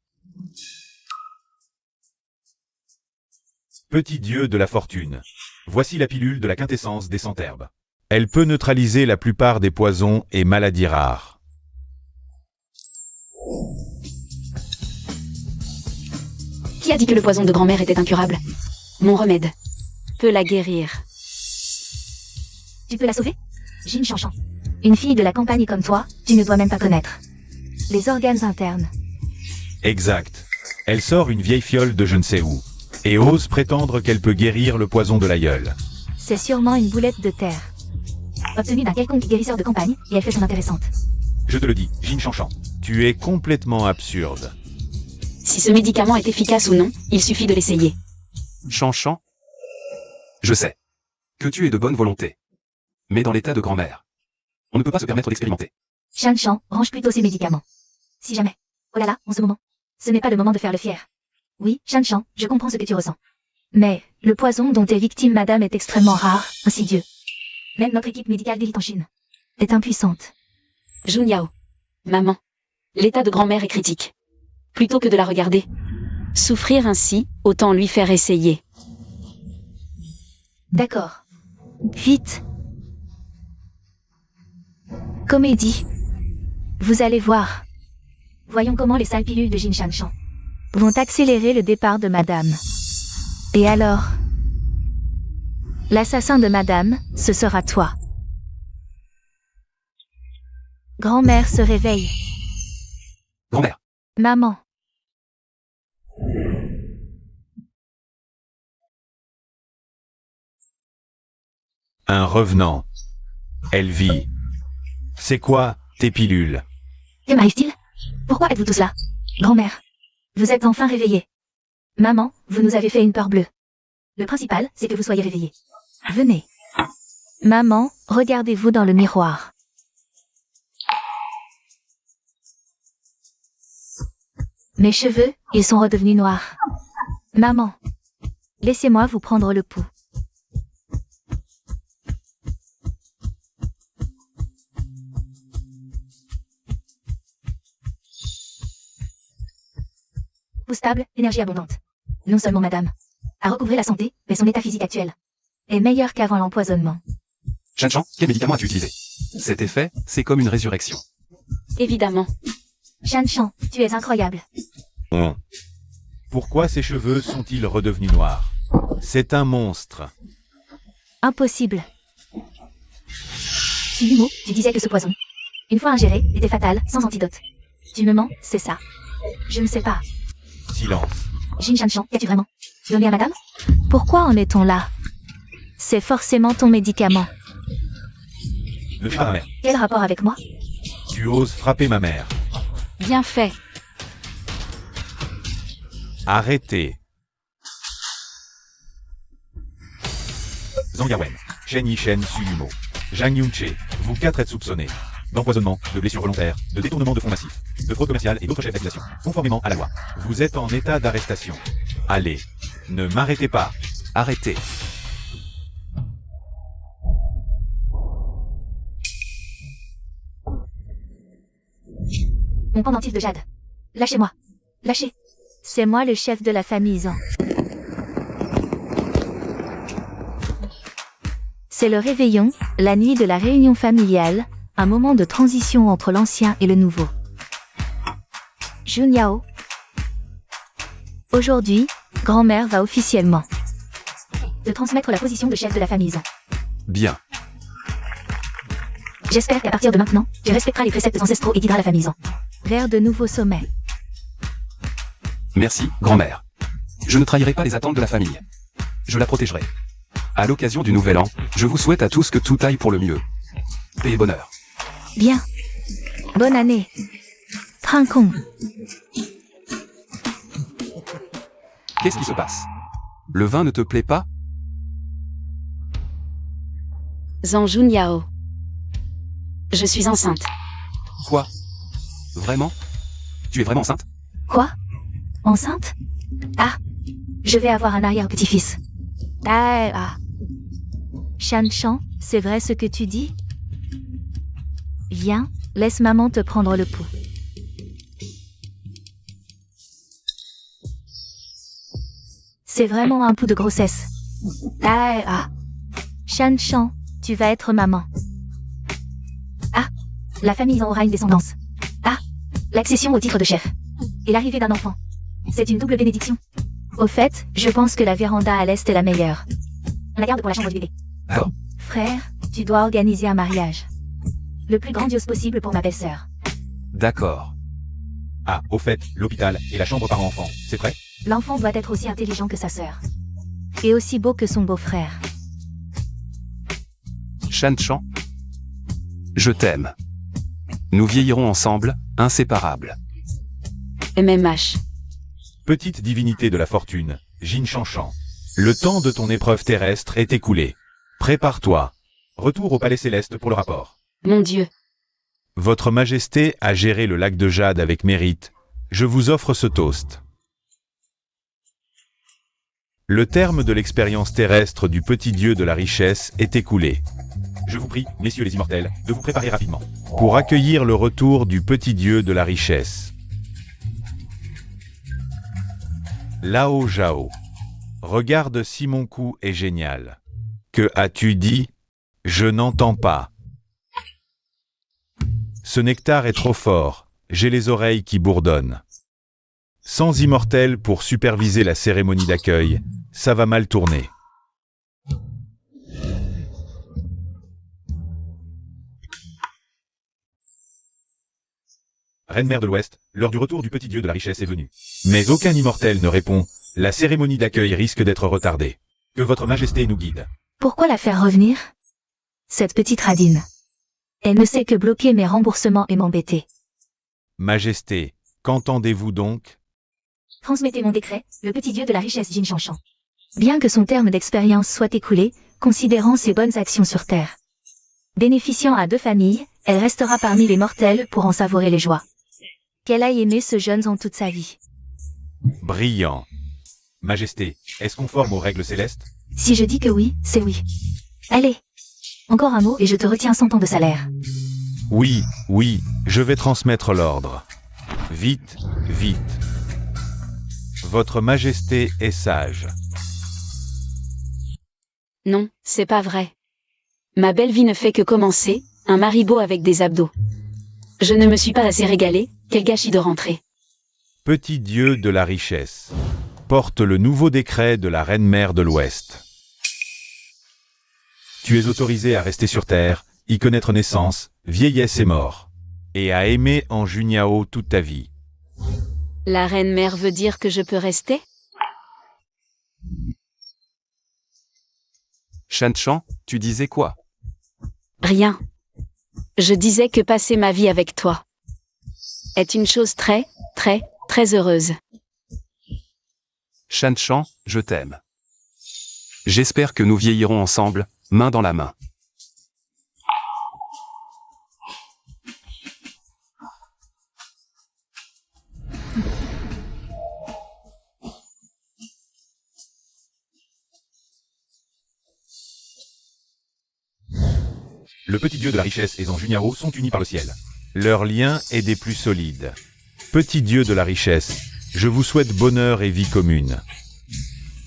Petit dieu de la fortune, voici la pilule de la quintessence des centherbes. Elle peut neutraliser la plupart des poisons et maladies rares. Qui a dit que le poison de grand-mère était incurable? Mon remède peut la guérir. Tu peux la sauver? Jin Shanshan. Une fille de la campagne comme toi, tu ne dois même pas connaître. Les organes internes. Exact. Elle sort une vieille fiole de je ne sais où, et ose prétendre qu'elle peut guérir le poison de l'aïeul. C'est sûrement une boulette de terre. Obtenue d'un quelconque guérisseur de campagne, et elle fait son intéressante. Je te le dis, Jin Shanshan, tu es complètement absurde. Si ce médicament est efficace ou non, il suffit de l'essayer. Shanshan? Je sais que tu es de bonne volonté. Mais dans l'état de grand-mère, on ne peut pas se permettre d'expérimenter. Shanshan, range plutôt ses médicaments. Si jamais. Oh là là, en ce moment. Ce n'est pas le moment de faire le fier. Oui, Shanshan, je comprends ce que tu ressens. Mais, le poison dont est victime madame est extrêmement rare, insidieux. Même notre équipe médicale d'élite en Chine est impuissante. Junyao. Maman. L'état de grand-mère est critique. Plutôt que de la regarder souffrir ainsi, autant lui faire essayer. D'accord. Vite. Comédie. Vous allez voir. Voyons comment les sales pilules de Jin Shanshan vont accélérer le départ de madame. Et alors? L'assassin de madame, ce sera toi. Grand-mère se réveille. Grand-mère. Maman. Un revenant. Elle vit. C'est quoi, tes pilules? Que m'arrive-t-il? Pourquoi êtes-vous tous là? Grand-mère. Vous êtes enfin réveillée. Maman, vous nous avez fait une peur bleue. Le principal, c'est que vous soyez réveillés. Venez. Maman, regardez-vous dans le miroir. Mes cheveux, ils sont redevenus noirs. Maman, laissez-moi vous prendre le pouls. Vous stable, énergie abondante. Non seulement madame a recouvré la santé, mais son état physique actuel est meilleur qu'avant l'empoisonnement. Shan-Chan, quel médicament as-tu utilisé? Cet effet, c'est comme une résurrection. Évidemment. Shan-Chan, tu es incroyable. Pourquoi ses cheveux sont-ils redevenus noirs? C'est un monstre. Impossible. Sumo, tu disais que ce poison, une fois ingéré, était fatal, sans antidote. Tu me mens, c'est ça. Je ne sais pas. Silence. Jin Shan-Chan, qu'as-tu vraiment donné à madame? Pourquoi en est-on là? C'est forcément ton médicament. Ne fais pas ma mère. Quel rapport avec moi? Tu oses frapper ma mère. Bien fait. Arrêtez. Zhang Yawen, Shen Yishen Suyumo, Zhang Yunche, vous quatre êtes soupçonnés d'empoisonnement, de blessures volontaires, de détournement de fonds massifs, de fraude commerciale et d'autres chefs d'accusation, conformément à la loi. Vous êtes en état d'arrestation. Allez, ne m'arrêtez pas. Arrêtez. Mon pendentif de jade. Lâchez-moi. Lâchez. C'est moi le chef de la famille Zhang. C'est le réveillon, la nuit de la réunion familiale, un moment de transition entre l'ancien et le nouveau. Jun Yao. Aujourd'hui, grand-mère va officiellement te transmettre la position de chef de la famille Zhang. Bien. J'espère qu'à partir de maintenant, tu respecteras les préceptes ancestraux et guideras la famille Zhang vers de nouveaux sommets. Merci, grand-mère. Je ne trahirai pas les attentes de la famille. Je la protégerai. À l'occasion du nouvel an, je vous souhaite à tous que tout aille pour le mieux. Paix et bonheur. Bien. Bonne année. Trincon. Qu'est-ce qui se passe? Le vin ne te plaît pas? Zhang Junyao. Je suis enceinte. Quoi? Vraiment? Tu es vraiment enceinte? Quoi? Enceinte? Ah, je vais avoir un arrière-petit-fils. Ah. Shan-Chan, c'est vrai ce que tu dis? Viens, laisse maman te prendre le pouls. C'est vraiment un pouls de grossesse. Ah. Shan-Chan, tu vas être maman. Ah, la famille en aura une descendance. Ah, l'accession au titre de chef. Et l'arrivée d'un enfant. C'est une double bénédiction. Au fait, je pense que la véranda à l'est est la meilleure. On la garde pour la chambre du bébé. D'accord. Frère, tu dois organiser un mariage. Le plus grandiose possible pour ma belle-sœur. D'accord. Ah, au fait, l'hôpital et la chambre par enfant, c'est vrai? L'enfant doit être aussi intelligent que sa sœur. Et aussi beau que son beau-frère. Shan-Chan, je t'aime. Nous vieillirons ensemble, inséparables. MMH. Petite divinité de la fortune, Jin Shanshan. Le temps de ton épreuve terrestre est écoulé. Prépare-toi. Retour au palais céleste pour le rapport. Mon Dieu. Votre Majesté a géré le lac de Jade avec mérite. Je vous offre ce toast. Le terme de l'expérience terrestre du petit dieu de la richesse est écoulé. Je vous prie, messieurs les immortels, de vous préparer rapidement pour accueillir le retour du petit dieu de la richesse. Lao Zhao. Regarde si mon coup est génial. Que as-tu dit? Je n'entends pas. Ce nectar est trop fort, j'ai les oreilles qui bourdonnent. Sans immortel pour superviser la cérémonie d'accueil, ça va mal tourner. Reine-mère de l'Ouest, l'heure du retour du petit dieu de la richesse est venue. Mais aucun immortel ne répond, la cérémonie d'accueil risque d'être retardée. Que votre majesté nous guide. Pourquoi la faire revenir? Cette petite radine. Elle ne sait que bloquer mes remboursements et m'embêter. Majesté, qu'entendez-vous donc? Transmettez mon décret, le petit dieu de la richesse Jin Chanchan. Bien que son terme d'expérience soit écoulé, considérant ses bonnes actions sur Terre. Bénéficiant à 2 familles, elle restera parmi les mortels pour en savourer les joies. Qu'elle aille aimer ce jeune en toute sa vie. Brillant. Majesté, est-ce conforme aux règles célestes? Si je dis que oui, c'est oui. Allez. Encore un mot et je te retiens 100 ans de salaire. Oui, oui, je vais transmettre l'ordre. Vite, vite. Votre Majesté est sage. Non, c'est pas vrai. Ma belle vie ne fait que commencer, un marigot avec des abdos. Je ne me suis pas assez régalée, quel gâchis de rentrée. Petit dieu de la richesse. Porte le nouveau décret de la reine-mère de l'Ouest. Tu es autorisé à rester sur Terre, y connaître naissance, vieillesse et mort. Et à aimer en Juniao toute ta vie. La reine-mère veut dire que je peux rester? Shanchan, tu disais quoi? Rien. Je disais que passer ma vie avec toi est une chose très, très, très heureuse. Shanchan, je t'aime. J'espère que nous vieillirons ensemble, main dans la main. Le petit dieu de la richesse et Zanjuniao sont unis par le ciel. Leur lien est des plus solides. Petit dieu de la richesse, je vous souhaite bonheur et vie commune.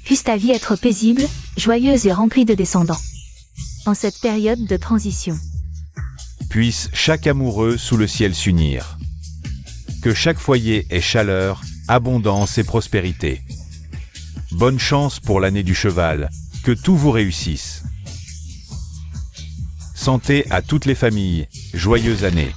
Puisse ta vie être paisible, joyeuse et remplie de descendants. En cette période de transition. Puisse chaque amoureux sous le ciel s'unir. Que chaque foyer ait chaleur, abondance et prospérité. Bonne chance pour l'année du cheval, que tout vous réussisse. Santé à toutes les familles, joyeuse année.